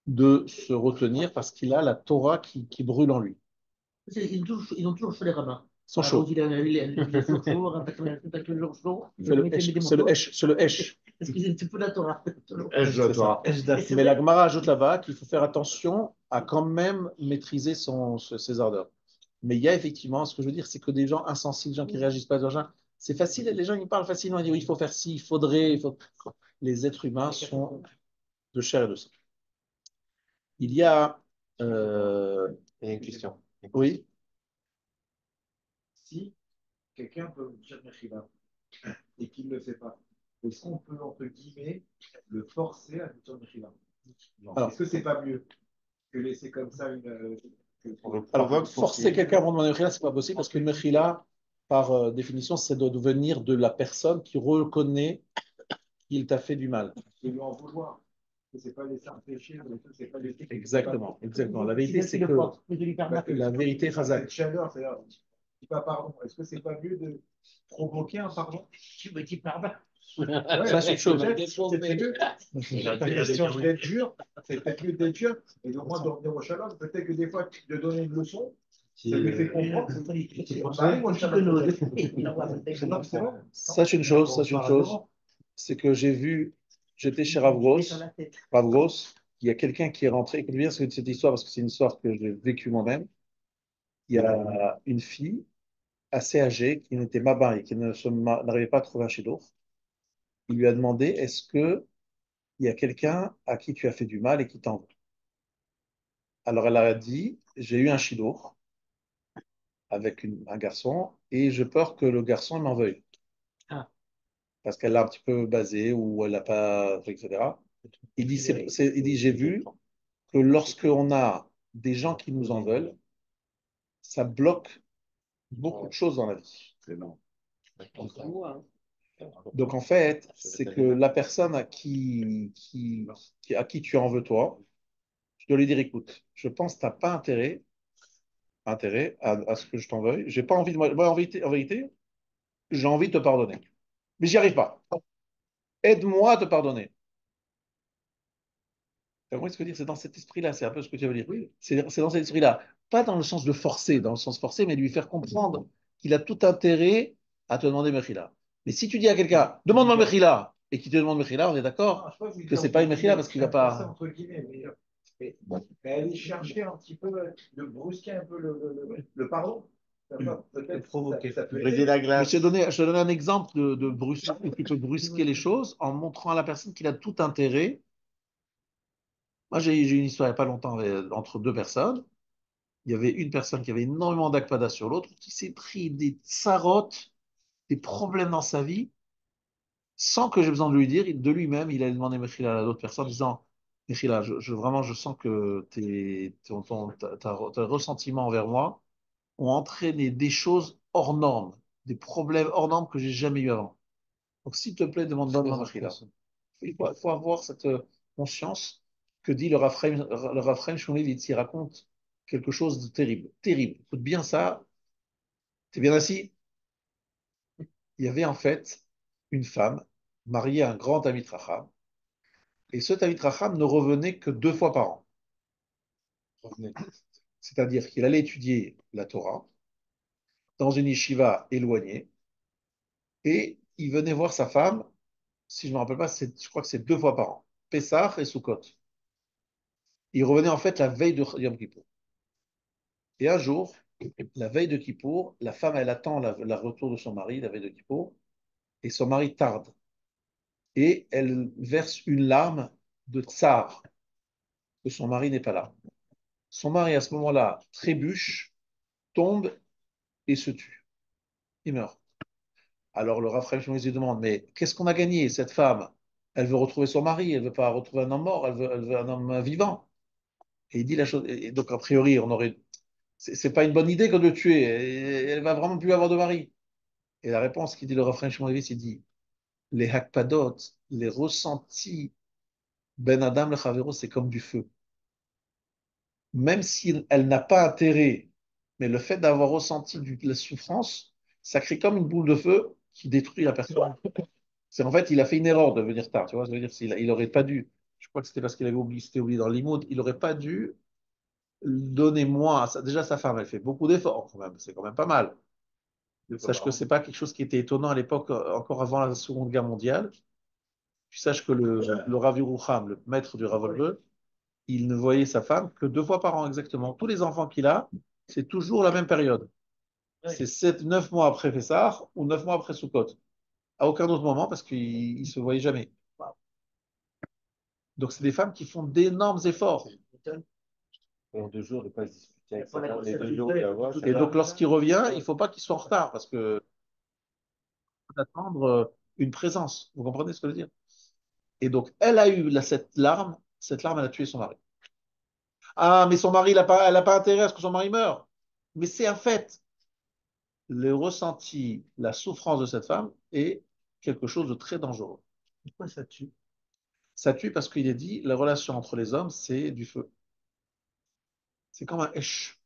de se retenir parce qu'il a la Torah qui brûle en lui. Ils ont toujours chaud les rabbins. Ils sont chauds. Il est toujours chaud. C'est le Hesh. Parce qu'ils c'est pour la Torah. Mais la Gemara ajoute là-bas qu'il faut faire attention à quand même maîtriser ses ardeurs. Mais il y a effectivement, ce que je veux dire, c'est que des gens insensibles, des gens qui ne réagissent pas, c'est facile, les gens ils parlent facilement, ils disent oui, il faut faire ci, il faudrait. Les êtres humains sont de chair et de sang. Il y a une question. Oui. Si quelqu'un peut dire Mechila et qu'il ne le fait pas, est-ce qu'on peut, entre guillemets, le forcer à dire Mechila? Est-ce que c'est pas mieux que laisser comme ça une. Alors, forcer quelqu'un à demander une Mechila, c'est pas possible parce qu'une Mechila, par définition, c'est de venir de la personne qui reconnaît qu'il t'a fait du mal. De lui en vouloir. C'est pas laisser empêcher, c'est pas laisser. Exactement. La vérité, c'est que la vérité, Chazak. Chaleur, c'est-à-dire, dis pas pardon. Est-ce que c'est pas mieux de provoquer un pardon? Tu me dis pardon. Ça, c'est une chose. Ta question d'être dur, c'est peut-être mieux d'être dur et de moins de revenir au chaleur. Peut-être que des fois, de donner une leçon, ça lui fait comprendre. Ça, c'est une chose. C'est que j'étais chez Rav Gross, il y a quelqu'un qui est rentré. Écoutez bien cette histoire parce que c'est une histoire que j'ai vécue moi-même. Il y a une fille assez âgée qui n'était pas mariée, qui n'arrivait pas à trouver un shidduch. Il lui a demandé, est-ce que il y a quelqu'un à qui tu as fait du mal et qui t'en veut? Alors elle a dit, j'ai eu un shidduch avec un garçon et j'ai peur que le garçon m'en veuille. Ah. Parce qu'elle l'a un petit peu basé ou elle n'a pas, etc. Il dit, j'ai vu que lorsqu'on a des gens qui nous en veulent, ça bloque beaucoup de choses dans la vie. Donc en fait, c'est que la personne à qui tu en veux toi, je dois lui dire, écoute, je pense que tu n'as pas intérêt à ce que je t'en veuille. J'ai pas envie de moi, en vérité, j'ai envie de te pardonner. Mais j'y arrive pas. Aide-moi à te pardonner. Vous comprenez ce que je veux dire? C'est dans cet esprit-là, c'est un peu ce que tu veux dire. C'est dans cet esprit-là. Pas dans le sens de forcer, dans le sens forcé, mais lui faire comprendre qu'il a tout intérêt à te demander Mechila. Mais si tu dis à quelqu'un, demande-moi Mechila, et qu'il te demande Mechila, on est d'accord Je sais pas si vous que dites c'est pas une entre Mechila guillemets, parce qu'il va je fais ça pas. entre guillemets, mais aller chercher un petit peu, de brusquer un peu le pardon. Peut-être provoquer. ça peut Briser aider. la Mais glace. je te donne un exemple de brusquer, où tu peux brusquer les choses en montrant à la personne qu'il a tout intérêt. Moi, j'ai eu une histoire il n'y a pas longtemps entre deux personnes. Il y avait une personne qui avait énormément d'akpada sur l'autre, qui s'est pris des tsarotes, des problèmes dans sa vie, sans que j'ai besoin de lui dire, de lui-même, il allait demander Mechila à l'autre personne, en disant, Mechila, vraiment, je sens que tes ressentiments envers moi ont entraîné des choses hors normes, des problèmes hors normes que j'ai jamais eu avant. Donc, s'il te plaît, demande-moi Mechila. Il faut avoir cette conscience que dit le Raphaël Shmulevitz. Il raconte quelque chose de terrible. Terrible. Écoute bien ça. T'es bien assis? Il y avait en fait une femme mariée à un grand Talmid Racham. Et ce Talmid Racham ne revenait que 2 fois par an. C'est-à-dire qu'il allait étudier la Torah dans une yeshiva éloignée et il venait voir sa femme, si je ne me rappelle pas, je crois que c'est 2 fois par an. Pessah et Sukkot. Il revenait en fait la veille de Yom Kippour. Et un jour, la veille de Kippour, la femme, elle attend le retour de son mari, la veille de Kippour, et son mari tarde. Et elle verse une larme de tsar, que son mari n'est pas là. Son mari, à ce moment-là, trébuche, tombe et se tue. Il meurt. Alors le Rav Chaim Shmulevitz lui demande, mais qu'est-ce qu'on a gagné? Cette femme, elle veut retrouver son mari, elle ne veut pas retrouver un homme mort, elle veut un homme vivant. Et il dit la chose, et donc a priori, c'est pas une bonne idée que de le tuer, elle va vraiment plus avoir de mari. Et la réponse qui dit le refrain Shmulevitz, il dit, les hakpadot, les ressentis, ben Adam le Chavero, c'est comme du feu. Même si elle n'a pas intérêt, mais le fait d'avoir ressenti de la souffrance, ça crée comme une boule de feu qui détruit la personne. C'est en fait, il a fait une erreur de venir tard, tu vois, je veux dire, il aurait pas dû, je crois que c'était parce qu'il avait oublié, c'était oublié dans l'imoud, il aurait pas dû donner moins à déjà sa femme, elle fait beaucoup d'efforts quand même, c'est quand même pas mal. Sache que c'est pas quelque chose qui était étonnant à l'époque, encore avant la Seconde Guerre mondiale. Tu saches que le Rav Yerucham, le maître du Rav Wolbe, il ne voyait sa femme que 2 fois par an exactement. Tous les enfants qu'il a, c'est toujours la même période. C'est 9 mois après Pessah ou 9 mois après Sukkot. À aucun autre moment parce qu'il ne se voyait jamais. Donc c'est des femmes qui font d'énormes efforts. En 2 jours, de ne pas se disputer avec sa femme, les 2 jours d'avoir. Et donc lorsqu'il revient, il ne faut pas qu'il soit en retard parce que faut attendre une présence. Vous comprenez ce que je veux dire? Et donc elle a eu cette larme, elle a tué son mari. Ah, mais son mari, elle n'a pas intérêt à ce que son mari meure. Mais c'est un fait. Le ressenti, la souffrance de cette femme est quelque chose de très dangereux. Pourquoi ça tue? Ça tue parce qu'il est dit, la relation entre les hommes, c'est du feu. C'est comme un esh.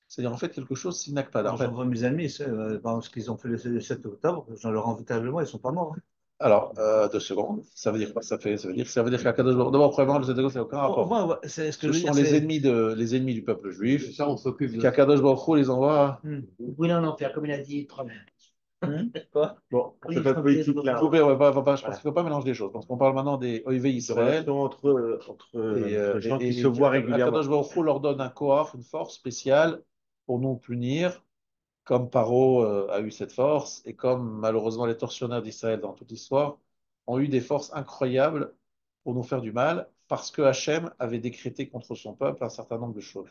C'est-à-dire, en fait, quelque chose, c'est une akpada. En fait, J'envoie mes amis, par exemple, ce qu'ils ont fait le 7 octobre, j'en leur en veux tellement, ils ne sont pas morts. alors, 2 secondes, ça veut dire quoi? Ça veut dire qu'Akadosh Baruch Hu, d'abord, premièrement, le Zedekot, c'est aucun rapport. Moi, c'est ce que Ce je veux sont dire. les ennemis du peuple juif, Ça, on s'occupe de qu'Akadosh Baruch Hu les envoie. Oui, en enfer, comme il a dit Trump. Quoi? Bon, Oui, C'est pas Trump, politique il là. je pense qu'il ne faut pas mélanger les choses, parce qu'on parle maintenant des Oivés De Israël, relations entre gens qui se voient régulièrement. Akadosh Baruch Hu leur donne un koach, une force spéciale pour nous punir, comme Paro a eu cette force, et comme malheureusement les tortionnaires d'Israël dans toute l'histoire ont eu des forces incroyables pour nous faire du mal, parce que Hachem avait décrété contre son peuple un certain nombre de choses.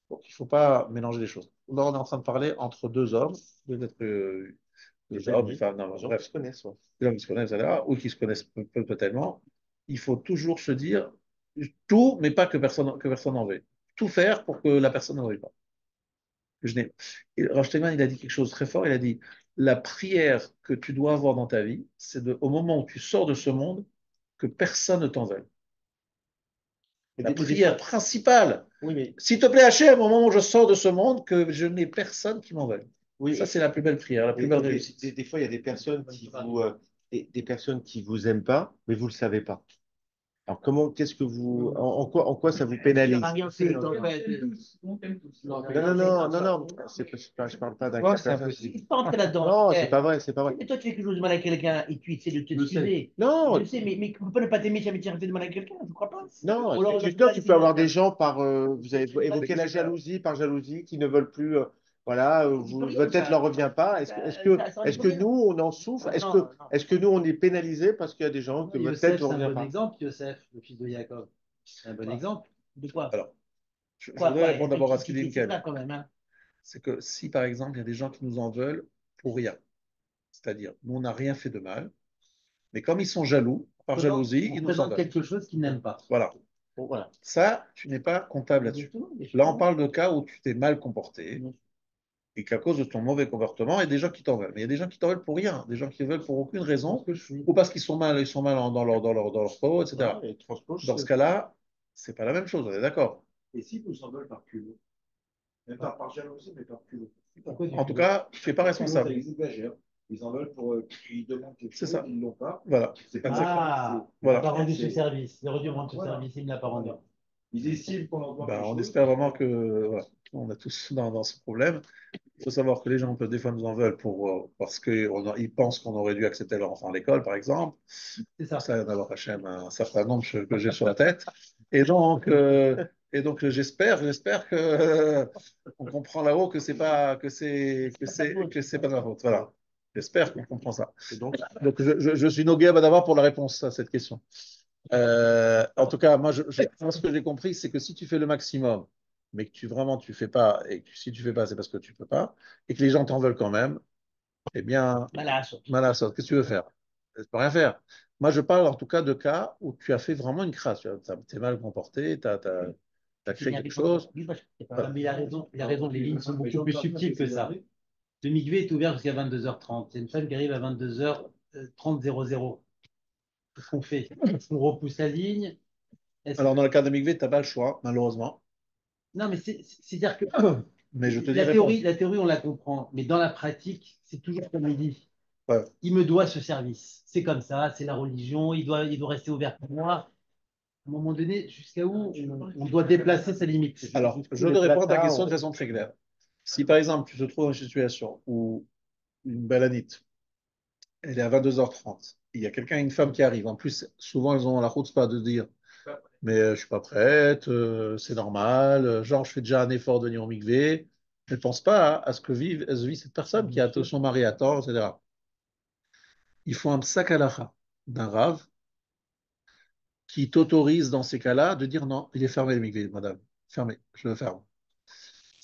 Donc il ne faut pas mélanger les choses. Là, on est en train de parler entre deux hommes, peut-être deux hommes, une femme, non, Les gens bref, qui se connaissent. Ouais. des hommes qui se connaissent, etc., ou qui se connaissent peu tellement. Il faut toujours se dire tout, mais pas que personne n'en veut. Tout faire pour que la personne n'en veuille pas. Je n'ai... Rav Steinman, il a dit quelque chose de très fort. Il a dit, la prière que tu dois avoir dans ta vie, c'est au moment où tu sors de ce monde, que personne ne t'en veuille. La prière principale. Oui, mais S'il te plaît, Hachem, au moment où je sors de ce monde, que je n'ai personne qui m'en veuille. oui, Ça, c'est la plus belle prière, la plus belle réussite. des fois, il y a des personnes qui vous, des personnes qui vous aiment pas, mais vous le savez pas. Alors, qu'est-ce que en quoi ça vous pénalise? Rien fait, en fait. On t'aime tous. Non, non, non, non, non, je parle pas d'un cas C'est personnel. pas entrer là-dedans. Non, c'est pas vrai, c'est pas vrai. Mais toi, tu fais quelque chose de mal à quelqu'un et tu essaies de Je sais. t'excuser. Non, Je sais, mais tu peux pas ne pas t'aimer si jamais tu as fait de mal à quelqu'un, je crois pas. non, Ou alors, effectivement, tu peux avoir des gens vous avez évoqué la jalousie, par jalousie, qui ne veulent plus, voilà, votre tête leur revient pas. Est-ce que nous, on en souffre? Est-ce que nous, on est pénalisé parce qu'il y a des gens que votre tête Yosef, ne c'est un revient bon pas? exemple, Yosef, le fils de Jacob. C'est un bon exemple. De quoi? Alors, je Quoi, voudrais quoi, répondre d'abord à ce qu'il dit, c'est Mickaël. ça quand même, hein. C'est que si, par exemple, il y a des gens qui nous en veulent pour rien, c'est-à-dire, nous, on n'a rien fait de mal, mais comme ils sont jaloux, par jalousie, On ils nous en présente veulent. quelque chose qu'ils n'aiment pas. Voilà. Bon, voilà. Ça, tu n'es pas comptable là-dessus. Exactement, bien sûr. Là, on parle de cas où tu t'es mal comporté et qu'à cause de ton mauvais comportement, il y a des gens qui t'en veulent. Mais il y a des gens qui t'en veulent pour rien, des gens qui veulent pour aucune raison, ou parce qu'ils sont mal, dans leur peau, etc. Ouais, et transpose, Dans ce cas-là, c'est pas la même chose, on est d'accord. Et s'ils nous en veulent par culot, même pas par jalousie, mais par culot. En tout cas, tu n'es pas responsable. Ils exagèrent. Ils en veulent pour. Ils demandent quelque C'est chose, ça. ils ne l'ont pas. Voilà. C'est pas Ah, il Voilà. n'a pas rendu ce c'est- service. Il aurait dû rendre ce Voilà. service, il ne l'a pas rendu. Ils estiment qu'on leur doit Ben, quelque on chose. espère vraiment que voilà, on a tous dans ce problème. Il faut savoir que les gens peuvent des fois nous en veulent parce qu'ils pensent qu'on aurait dû accepter leur enfant à l'école, par exemple. C'est ça. Ça, d'avoir Hachem, un certain nombre que j'ai sur la tête. Et donc j'espère que on comprend là-haut que c'est pas de ma faute. Voilà. J'espère qu'on comprend ça. Donc je suis nogué d'abord pour la réponse à cette question. En tout cas, moi, ce que j'ai compris, c'est que si tu fais le maximum, mais que tu fais pas, et que si tu fais pas, c'est parce que tu peux pas, et que les gens t'en veulent quand même, eh bien, Malasso. Malassot, qu'est-ce que tu veux faire? Tu peux rien faire. Moi, je parle en tout cas de cas où tu as fait vraiment une crasse. Tu t'es mal comporté, tu as créé quelque chose. Voilà. Mais il a raison, les lignes sont beaucoup plus subtiles que ça. Le Mikvé est ouvert jusqu'à 22h30. C'est une femme qui arrive à 22h30, 00. Qu'est-ce qu'on fait? Est-ce qu'on repousse la ligne? Alors, dans le cas de Migvé, tu n'as pas le choix, malheureusement. Non, mais c'est-à-dire que Mais je te dis réponse. la théorie, on la comprend. Mais dans la pratique, c'est toujours comme il dit. Ouais. Il me doit ce service. C'est comme ça, c'est la religion. Il doit rester ouvert pour moi. À un moment donné, jusqu'à où on doit déplacer sa limite. Alors, je te réponds à ta question de façon très claire. Si par exemple, tu te trouves dans une situation où une balanite, elle est à 22h30, il y a quelqu'un, une femme qui arrive, en plus, souvent, elles ont la route pas de dire, mais je suis pas prête, c'est normal, genre, je fais déjà un effort de venir au mikvé, elle ne pense pas à ce que vit cette personne qui a son mari à tort, etc. Il faut un psak halacha d'un rave qui t'autorise dans ces cas-là de dire non, il est fermé le mikvé, madame, fermé, je le ferme.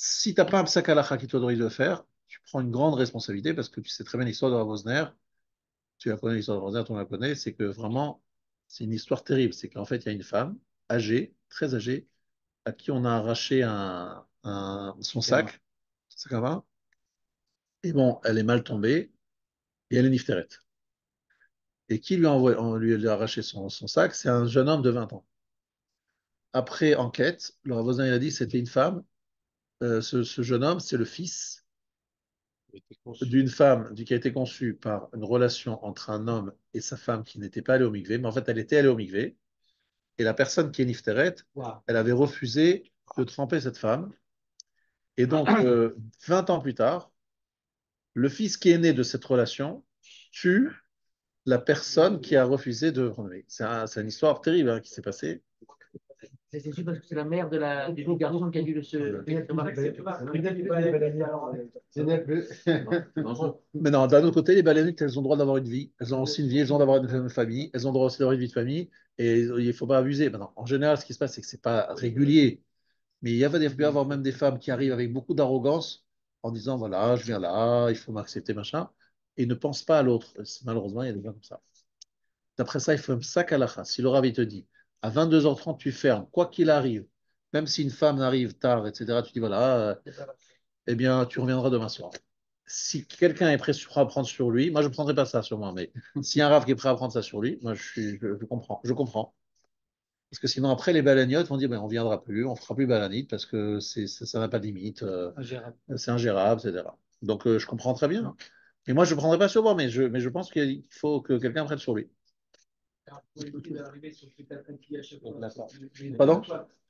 Si tu n'as pas un psak halacha qui t'autorise de le faire, tu prends une grande responsabilité parce que tu sais très bien l'histoire de Rav Wosner. Tu la connais, l'histoire de Rav Wosner, tu la connais. C'est que vraiment, c'est une histoire terrible. C'est qu'en fait, il y a une femme âgée, très âgée, à qui on a arraché son sac à main. Et bon, elle est mal tombée et elle est nifterette. Et qui lui a, on lui a arraché son sac? C'est un jeune homme de 20 ans. Après enquête, le Rav Wosner, il a dit que c'était une femme. Ce jeune homme, c'est le fils d'une femme qui a été conçue par une relation entre un homme et sa femme qui n'était pas allée au mikvé, mais en fait, elle était allée au mikvé. Et la personne qui est Nifteret, elle avait refusé de tremper cette femme. Et donc, 20 ans plus tard, le fils qui est né de cette relation tue la personne qui a refusé de tremper. C'est une histoire terrible qui s'est passée. C'est sûr parce que c'est la mère du garçon qui a dû le se. Mais non, d'un autre côté, les balénites, elles ont le droit d'avoir une vie. Elles ont aussi une vie, elles ont d'avoir une famille. Elles ont le droit aussi d'avoir une vie de famille. Et il ne faut pas abuser. Maintenant, en général, ce qui se passe, c'est que ce n'est pas régulier. Mais il peut y avoir même des femmes qui arrivent avec beaucoup d'arrogance en disant, voilà, je viens là, il faut m'accepter, machin, et ne pensent pas à l'autre. Malheureusement, il y a des gens comme ça. D'après ça, il faut un sac à la fin. Si le rabbi te dit, à 22h30, tu fermes, quoi qu'il arrive, même si une femme arrive tard, etc., tu dis, voilà, eh bien, tu reviendras demain soir. Si quelqu'un est prêt à prendre sur lui, moi, je ne prendrai pas ça sur moi, mais si un rave qui est prêt à prendre ça sur lui, moi, je comprends. Je comprends. Parce que sinon, après, les balagnotes vont dire, ben, on ne viendra plus, on ne fera plus balanite parce que ça n'a pas de limite, c'est ingérable, etc. Donc, je comprends très bien. Et moi, je ne prendrai pas sur moi, mais je pense qu'il faut que quelqu'un prenne sur lui. Alors, pour éviter d'arriver sur le fait accompli à chaque fois. Pardon?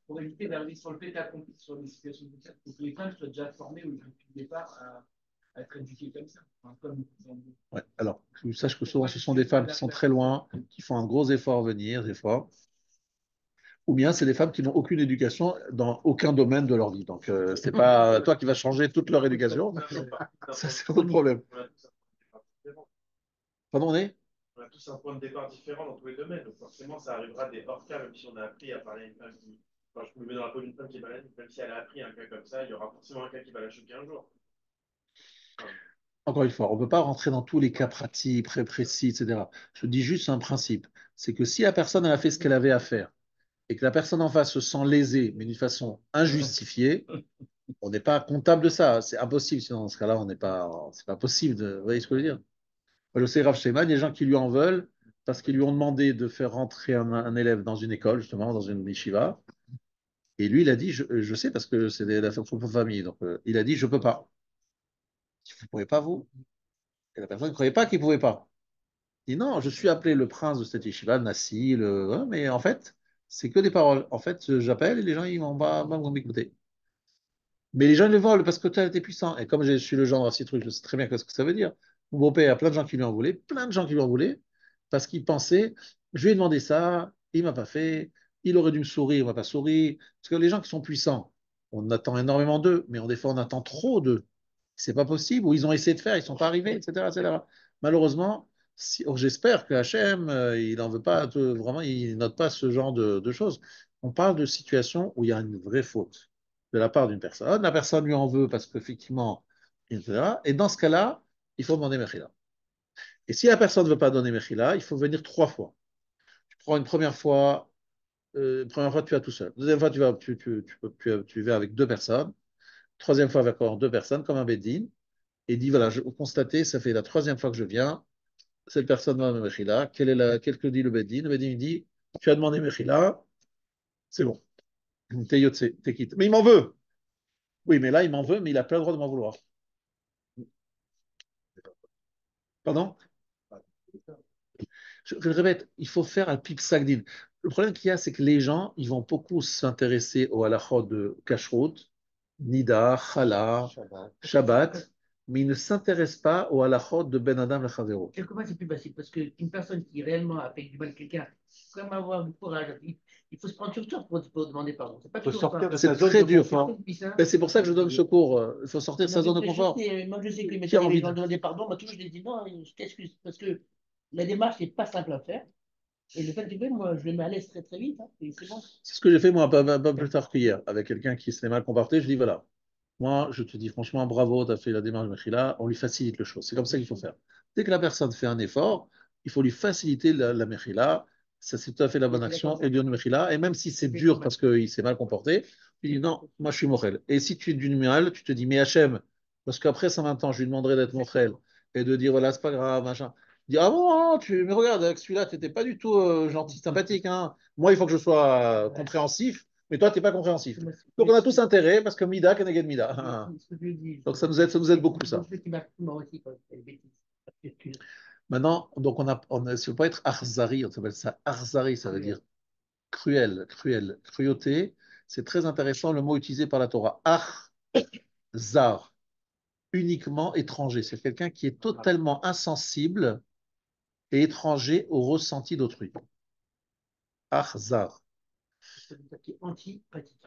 Pour éviter d'arriver sur le fait accompli sur des situations comme ça, il faut que les femmes soient déjà formées depuis le départ à être éduquées comme ça. Enfin, Ouais. Alors, tu saches que souvent, ce sont des femmes qui sont très loin, qui font un gros effort à venir, des fois. Ou bien c'est des femmes qui n'ont aucune éducation dans aucun domaine de leur vie. Donc, c'est pas toi qui vas changer toute leur éducation. Ça, c'est votre problème. Pardon, on est? On a tous un point de départ différent dans tous les domaines. Donc forcément, ça arrivera des hors cas, même si on a appris à parler à une femme qui. Enfin, je me mets dans la peau d'une femme qui est malade, même si elle a appris un cas comme ça, il y aura forcément un cas qui va la choquer un jour. Enfin, Encore une fois, on ne peut pas rentrer dans tous les cas pratiques, très précis, etc. Je dis juste un principe. C'est que si la personne elle a fait ce qu'elle avait à faire et que la personne en face se sent lésée, mais d'une façon injustifiée, on n'est pas comptable de ça. C'est impossible. Sinon, dans ce cas-là, on n'est pas. C'est pas possible. Vous voyez ce que je veux dire? Moi, je sais, Rav Shema, il y a des gens qui lui en veulent parce qu'ils lui ont demandé de faire rentrer un élève dans une école, justement, dans une yeshiva. Et lui, il a dit, je sais parce que c'est la propre famille. Donc, il a dit, je ne peux pas. Vous ne pouvez pas, vous? Et la personne ne croyait pas qu'il ne pouvait pas. Il dit, non, je suis appelé le prince de cette yeshiva, Nassi, ouais, mais en fait, c'est que des paroles. En fait, j'appelle et les gens, ils vont pas m'écouter. Mais les gens ils le volent parce que tu as été puissant. Et comme je suis le genre de ces trucs, je sais très bien ce que ça veut dire. Mon beau-père, il y a plein de gens qui lui en voulaient, plein de gens qui lui en voulaient, parce qu'ils pensaient, je lui ai demandé ça, il m'a pas fait, il aurait dû me sourire, il m'a pas souri. Parce que les gens qui sont puissants, on attend énormément d'eux, mais des fois on attend trop d'eux. C'est pas possible, ou ils ont essayé de faire, ils sont pas arrivés, etc., etc. Malheureusement, j'espère que Hachem, il n'en veut pas, vraiment, il note pas ce genre de choses. On parle de situations où il y a une vraie faute de la part d'une personne. La personne lui en veut parce qu'effectivement, etc. Et dans ce cas-là, il faut demander Mechila. Et si la personne ne veut pas donner Mechila, il faut venir 3 fois. Tu prends une première fois, tu vas tout seul. Deuxième fois, tu vas avec 2 personnes. Troisième fois, avec encore 2 personnes, comme un beddin. Et dit, voilà, je constater, ça fait la troisième fois que je viens. Cette personne va me Mechila. Quel que dit le beddin? Le beddin il dit, tu as demandé Mechila, c'est bon. T'es yotse, t'es quitte. Mais il m'en veut. Oui, mais là, il m'en veut, mais il n'a pas le droit de m'en vouloir. Pardon? Je le répète, il faut faire un pip sagdin. Le problème qu'il y a, c'est que les gens, ils vont beaucoup s'intéresser au halachot de kashrut, nida, chala, shabbat, mais ils ne s'intéressent pas au halachot de ben adam lachavero. Quelquefois, c'est plus facile parce qu'une personne qui réellement a fait du mal à quelqu'un, il faut quand même avoir du courage. Il faut se prendre sur soi pour demander pardon. C'est pas Faut toujours sortir simple. de C'est sa zone très de dur. confort. Et c'est pour ça que je donne ce cours. Il faut sortir de sa zone de confort. Moi, je sais que Qui a envie les de... gens demander pardon, moi, toujours, je les dis non, je t'excuse. Parce que la démarche n'est pas simple à faire. Et le fait que moi, je le mets à l'aise très, très vite. Hein, et c'est bon. C'est ce que j'ai fait moi, pas plus tard qu'hier, avec quelqu'un qui s'est mal comporté. Je dis voilà, moi, je te dis franchement, bravo, tu as fait la démarche de Mechila, on lui facilite le chose. C'est comme ça qu'il faut faire. Dès que la personne fait un effort, il faut lui faciliter la Mechila. Ça, c'est tout à fait la bonne action. Et Dieu de Mechila. Et même si c'est dur parce qu'il s'est mal comporté, il dit non, moi je suis Morel. Et si tu es d'une mal, tu te dis, mais Hachem, parce qu'après 120 ans, je lui demanderai d'être Morel et de dire voilà, c'est pas grave, machin. Il dit ah bon, mais regarde, avec celui-là, tu n'étais pas du tout gentil, sympathique. Hein. Moi, il faut que je sois compréhensif, mais toi, tu n'es pas compréhensif. Donc on a tous intérêt parce que Mida, Keneged Mida. Donc ça nous aide beaucoup ça. Maintenant, donc si on peut être Arzari, on s'appelle ça Arzari, ça veut dire cruel, cruel, cruauté. C'est très intéressant le mot utilisé par la Torah. Arzar, uniquement étranger. C'est quelqu'un qui est totalement insensible et étranger au ressenti d'autrui. Arzar. Antipathique.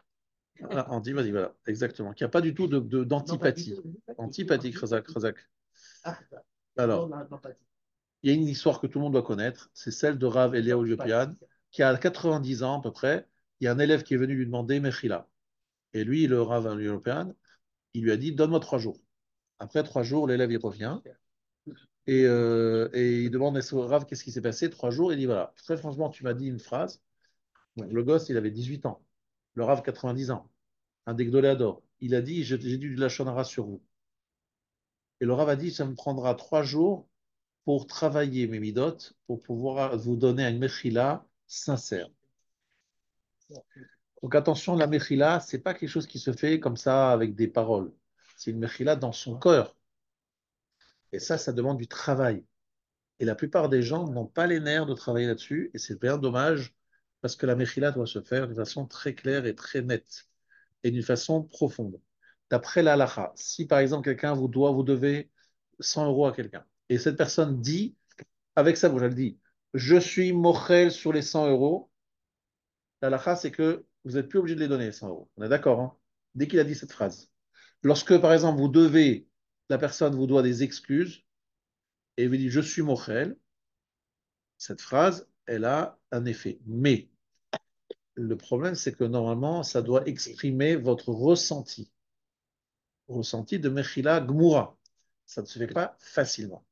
Ah, antipathique, voilà, exactement. Qui n'a pas du tout d'antipathie. Antipathique, Razak, Razak. Alors, il y a une histoire que tout le monde doit connaître, c'est celle de Rav Eliaou Lyopian, qui a 90 ans à peu près. Il y a un élève qui est venu lui demander Mechila. Et lui, le Rav Eliaou Lyopian, il lui a dit donne-moi 3 jours. Après 3 jours, l'élève il revient et il demande au Rav qu'est-ce qui s'est passé. 3 jours, il dit voilà, très franchement, tu m'as dit une phrase. Bon, le gosse, il avait 18 ans. Le Rav, 90 ans. Un des Gdoléador. Il a dit j'ai du Lachon Hara sur vous. Et le Rav a dit ça me prendra 3 jours pour travailler mes midot, pour pouvoir vous donner une mechila sincère. Donc attention, la mechila, c'est pas quelque chose qui se fait comme ça avec des paroles. C'est une mechila dans son cœur. Et ça demande du travail. Et la plupart des gens n'ont pas les nerfs de travailler là-dessus, et c'est bien dommage, parce que la Mechila doit se faire d'une façon très claire et très nette, et d'une façon profonde. D'après la halakha, si par exemple quelqu'un vous devez 100 euros à quelqu'un, et cette personne dit, avec sa bouche, elle dit, je suis mochel sur les 100 euros, la halakha, c'est que vous n'êtes plus obligé de les donner, les 100 euros. On est d'accord, hein? Dès qu'il a dit cette phrase. Lorsque, par exemple, la personne vous doit des excuses, et vous dit, je suis mochel, cette phrase, elle a un effet. Mais le problème, c'est que normalement, ça doit exprimer votre ressenti de Mechila Gmura. Ça ne se fait pas facilement.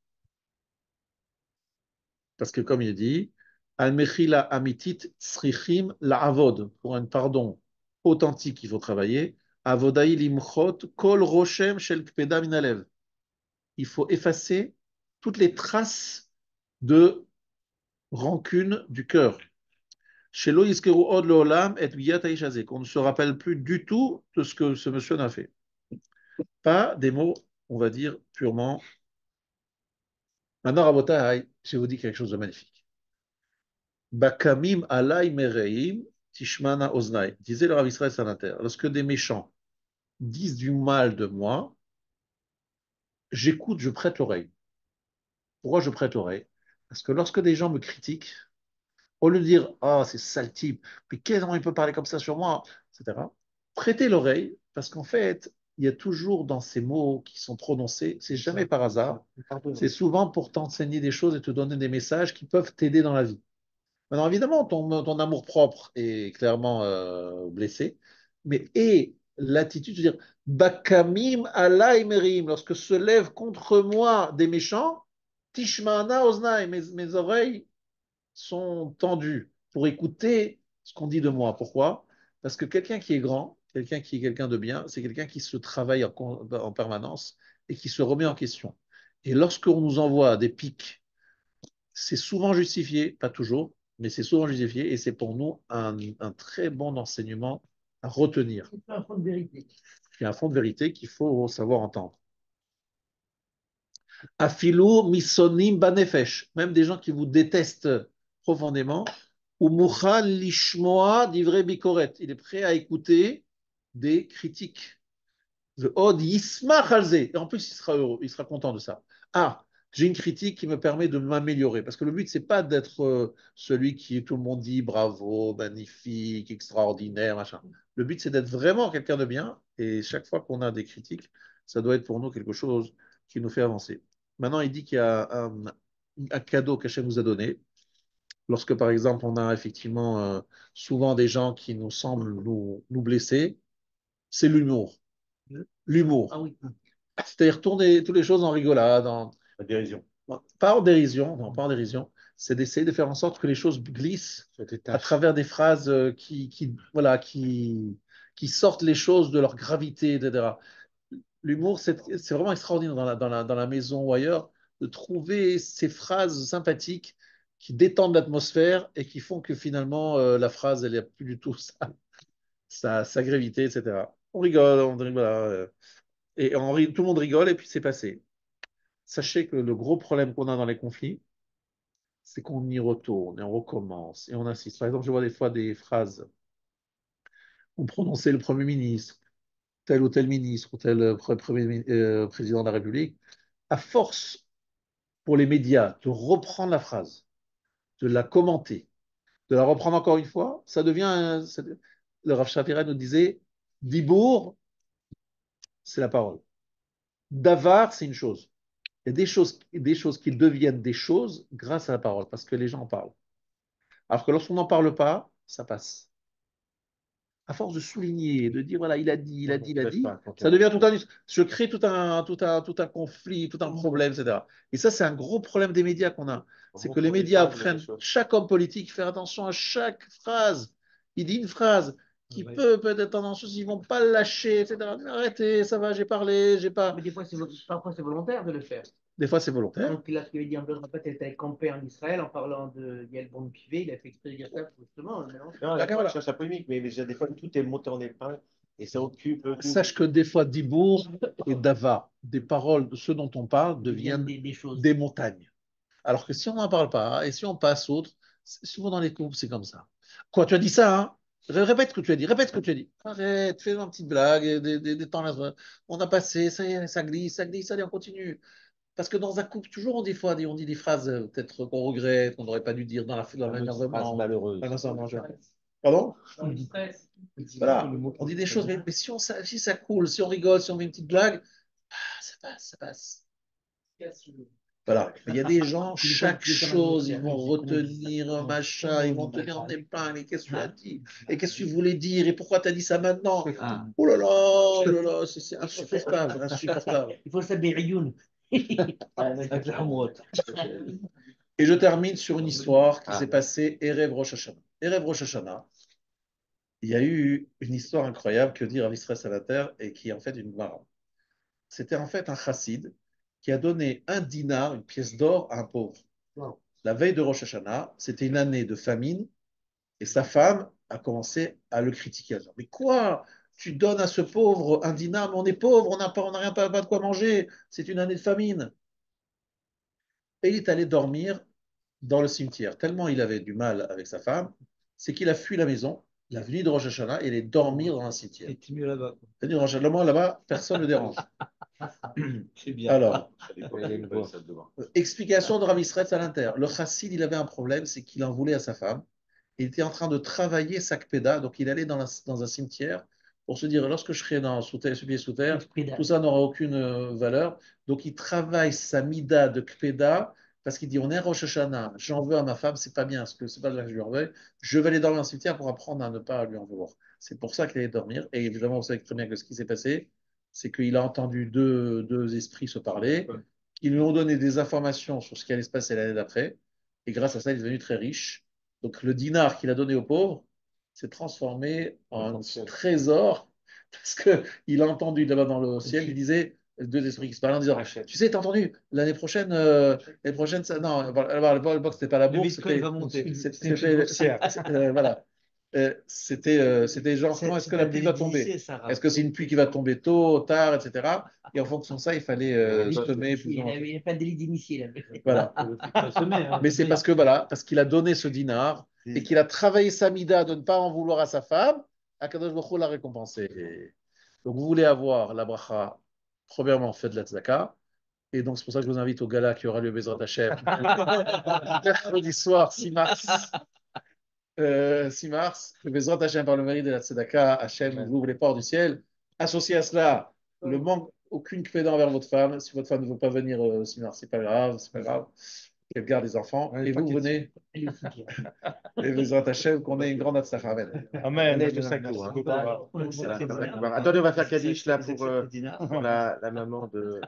Parce que comme il dit, Al Mechila Amitit Srichim La Avod, pour un pardon authentique, il faut travailler. Avodai Limchot Kol Roshem Shel Kpeda Minalev. Il faut effacer toutes les traces de rancune du cœur. Shelo Yiskeru Od Leolam et Biyat Aishazé, qu'on ne se rappelle plus du tout de ce que ce monsieur a fait. Pas des mots, on va dire, purement. Maintenant, Rabotai, je vous dis quelque chose de magnifique. Bakamim alay mereim tishmana oznai. Disait le Rav Israël Sanater. Lorsque des méchants disent du mal de moi, j'écoute, je prête l'oreille. Pourquoi je prête l'oreille? Parce que lorsque des gens me critiquent, au lieu de dire ah, c'est sale type, puis comment il peut parler comme ça sur moi, etc., prêtez l'oreille, parce qu'en fait, il y a toujours dans ces mots qui sont prononcés, c'est jamais par hasard, c'est souvent pour t'enseigner des choses et te donner des messages qui peuvent t'aider dans la vie. Maintenant, évidemment, ton amour-propre est clairement blessé, mais et l'attitude de dire Bakamim alay merim, lorsque se lèvent contre moi des méchants, Tishmana oznaï, mes oreilles sont tendues pour écouter ce qu'on dit de moi. Pourquoi? Parce que quelqu'un qui est grand, quelqu'un qui est quelqu'un de bien, c'est quelqu'un qui se travaille en permanence et qui se remet en question. Et lorsqu'on nous envoie des pics, c'est souvent justifié, pas toujours, mais c'est souvent justifié et c'est pour nous un très bon enseignement à retenir. C'est un fond de vérité. Il y a un fond de vérité qu'il faut savoir entendre. Afilou misonim banefesh, même des gens qui vous détestent profondément, ou mouchan lishmoa divrei bikoret, il est prêt à écouter des critiques. Le od yismach alze, et en plus il sera heureux, il sera content de ça. Ah, j'ai une critique qui me permet de m'améliorer, parce que le but c'est pas d'être celui qui tout le monde dit bravo, magnifique, extraordinaire, machin. Le but c'est d'être vraiment quelqu'un de bien, et chaque fois qu'on a des critiques, ça doit être pour nous quelque chose qui nous fait avancer. Maintenant, il dit qu'il y a un cadeau qu'Hachem nous a donné. Lorsque, par exemple, on a effectivement souvent des gens qui nous semblent nous blesser, c'est l'humour. L'humour. Ah oui. C'est-à-dire tourner toutes les choses en rigolade, La dérision. pas en dérision, non, pas en dérision, c'est d'essayer de faire en sorte que les choses glissent à travers des phrases voilà, qui sortent les choses de leur gravité, etc. L'humour, c'est vraiment extraordinaire dans la maison ou ailleurs, de trouver ces phrases sympathiques qui détendent l'atmosphère et qui font que finalement, la phrase, elle n'a plus du tout sa gravité, etc. On rigole, voilà, et tout le monde rigole et puis c'est passé. Sachez que le gros problème qu'on a dans les conflits, c'est qu'on y retourne et on recommence et on insiste. Par exemple, je vois des fois des phrases où prononcer le Premier ministre, tel ou tel ministre ou tel président de la République, à force pour les médias de reprendre la phrase, de la commenter, de la reprendre encore une fois, ça devient. Le Rav Shapira nous disait Dibour, c'est la parole. Davar, c'est une chose. Il y a des choses qui deviennent des choses grâce à la parole, parce que les gens en parlent. Alors que lorsqu'on n'en parle pas, ça passe. À force de souligner, de dire voilà, il a dit, ça devient tout un. Je crée tout un conflit, tout un problème, etc. Et ça, c'est un gros problème des médias qu'on a. C'est que les médias prennent chaque homme politique, faire attention à chaque phrase. Il dit une phrase qui peut être tendancieuse, ils ne vont pas le lâcher, etc. Arrêtez, ça va, j'ai parlé, j'ai pas. Mais des fois, parfois, c'est volontaire de le faire. Des fois, c'est volontaire. Donc, il a ce qu'il dit en fait, il était campé en Israël en parlant de Yael Bon-Pivet, il a fait exprès de dire ça, justement. Non, la voilà. Cherche la polémique, mais déjà, des fois, tout est monté en épingle et ça occupe. Sache que des fois, Dibour et Dava, des paroles de ceux dont on parle, deviennent des montagnes. Alors que si on n'en parle pas et si on passe autre, souvent dans les couples, c'est comme ça. Quoi, tu as dit ça, hein? Répète ce que tu as dit, répète ce que tu as dit. Arrête, fais une petite blague, des temps là. On a passé, ça y est, ça glisse, allez, on continue. Parce que dans un couple, toujours on dit, on dit des phrases peut-être qu'on regrette, qu'on n'aurait pas dû dire dans la manière de Phrase malheureuse. Pardon? Dans le stress. Voilà, on dit des choses, mais si ça coule, si on rigole, si on met une petite blague, ça passe, ça passe. Voilà. Il y a des gens, chaque chose, ils vont retenir un machin, ils vont tenir en épingle. Et qu'est-ce que tu as dit? Et qu'est-ce que tu voulais dire? Et pourquoi tu as dit ça maintenant? Oh là là, c'est insupportable, insupportable. Il faut s'habiller Rioun. Et je termine sur une histoire qui s'est passée Erev Rosh Hashanah. Erev Rosh Hashanah, il y a eu une histoire incroyable que dit Rav Israël Salater et qui est en fait une mara. C'était en fait un chassid qui a donné un dinar, une pièce d'or, à un pauvre. La veille de Rosh Hashanah, c'était une année de famine et sa femme a commencé à le critiquer. Elle a dit, mais quoi? Tu donnes à ce pauvre un dinar, mais on est pauvre, on n'a rien, pas de quoi manger. C'est une année de famine. Et il est allé dormir dans le cimetière. Tellement il avait du mal avec sa femme, c'est qu'il a fui la maison, il a venu de Rosh Hashanah et il est dormir dans un cimetière. Et tu mieux là-bas. C'est-à-dire, Rosh Hashanah, là-bas, personne ne le dérange. C'est bien. Alors, explication de Rav Israël Salanter. Le chassid, il avait un problème, c'est qu'il en voulait à sa femme. Il était en train de travailler sa kpeda, donc il allait dans un cimetière pour se dire, lorsque je serai sous terre, sous pied sous terre, tout ça n'aura aucune valeur. Donc il travaille sa mida de kpeda parce qu'il dit, on est à Rosh Hashanah, j'en veux à ma femme, c'est pas bien, parce que c'est pas de là que je lui en veux. Je vais aller dormir dans un cimetière pour apprendre à ne pas lui en vouloir. C'est pour ça qu'il allait dormir. Et évidemment, vous savez très bien que ce qui s'est passé, c'est qu'il a entendu deux esprits se parler, qui lui ont donné des informations sur ce qui allait se passer l'année d'après. Et grâce à ça, il est devenu très riche. Donc le dinar qu'il a donné aux pauvres s'est transformé en trésor parce qu'il a entendu là-bas dans le ciel, il disait, deux esprits qui se parlaient en disant, tu sais, t'as entendu, l'année prochaine, ça, non, à l'époque, c'était pas la Le bourse, Bitcoin va monter. voilà. C'était genre, comment est-ce que la pluie va tomber? Est-ce que c'est une pluie qui va tomber tôt, tard, etc. Et en fonction de ça, il fallait semer plus ou moins. Il n'y a pas de délit d'initié là. Voilà. Mais c'est parce que voilà, parce qu'il a donné ce dinar et qu'il a travaillé sa mida de ne pas en vouloir à sa femme, Akadosh Baruch Hu l'a récompensé. Donc vous voulez avoir la bracha, premièrement, faites de la tzedaka. Et donc c'est pour ça que je vous invite au gala qui aura lieu Bezrat Hashem mercredi soir, 6 mars. 6 mars, le Bezrat Hashem par le mérite de la tzedaka, Hashem vous ouvre les portes du ciel. Associé à cela, le manque, aucune pédant envers votre femme. Si votre femme ne veut pas venir 6 mars, c'est pas grave, c'est pas grave. Elle garde des enfants. Et vous venez. Et Bezrat Hashem, qu'on ait une grande atzlacha. Amen. Amen. Attendez, on va faire Kaddish là pour la maman de.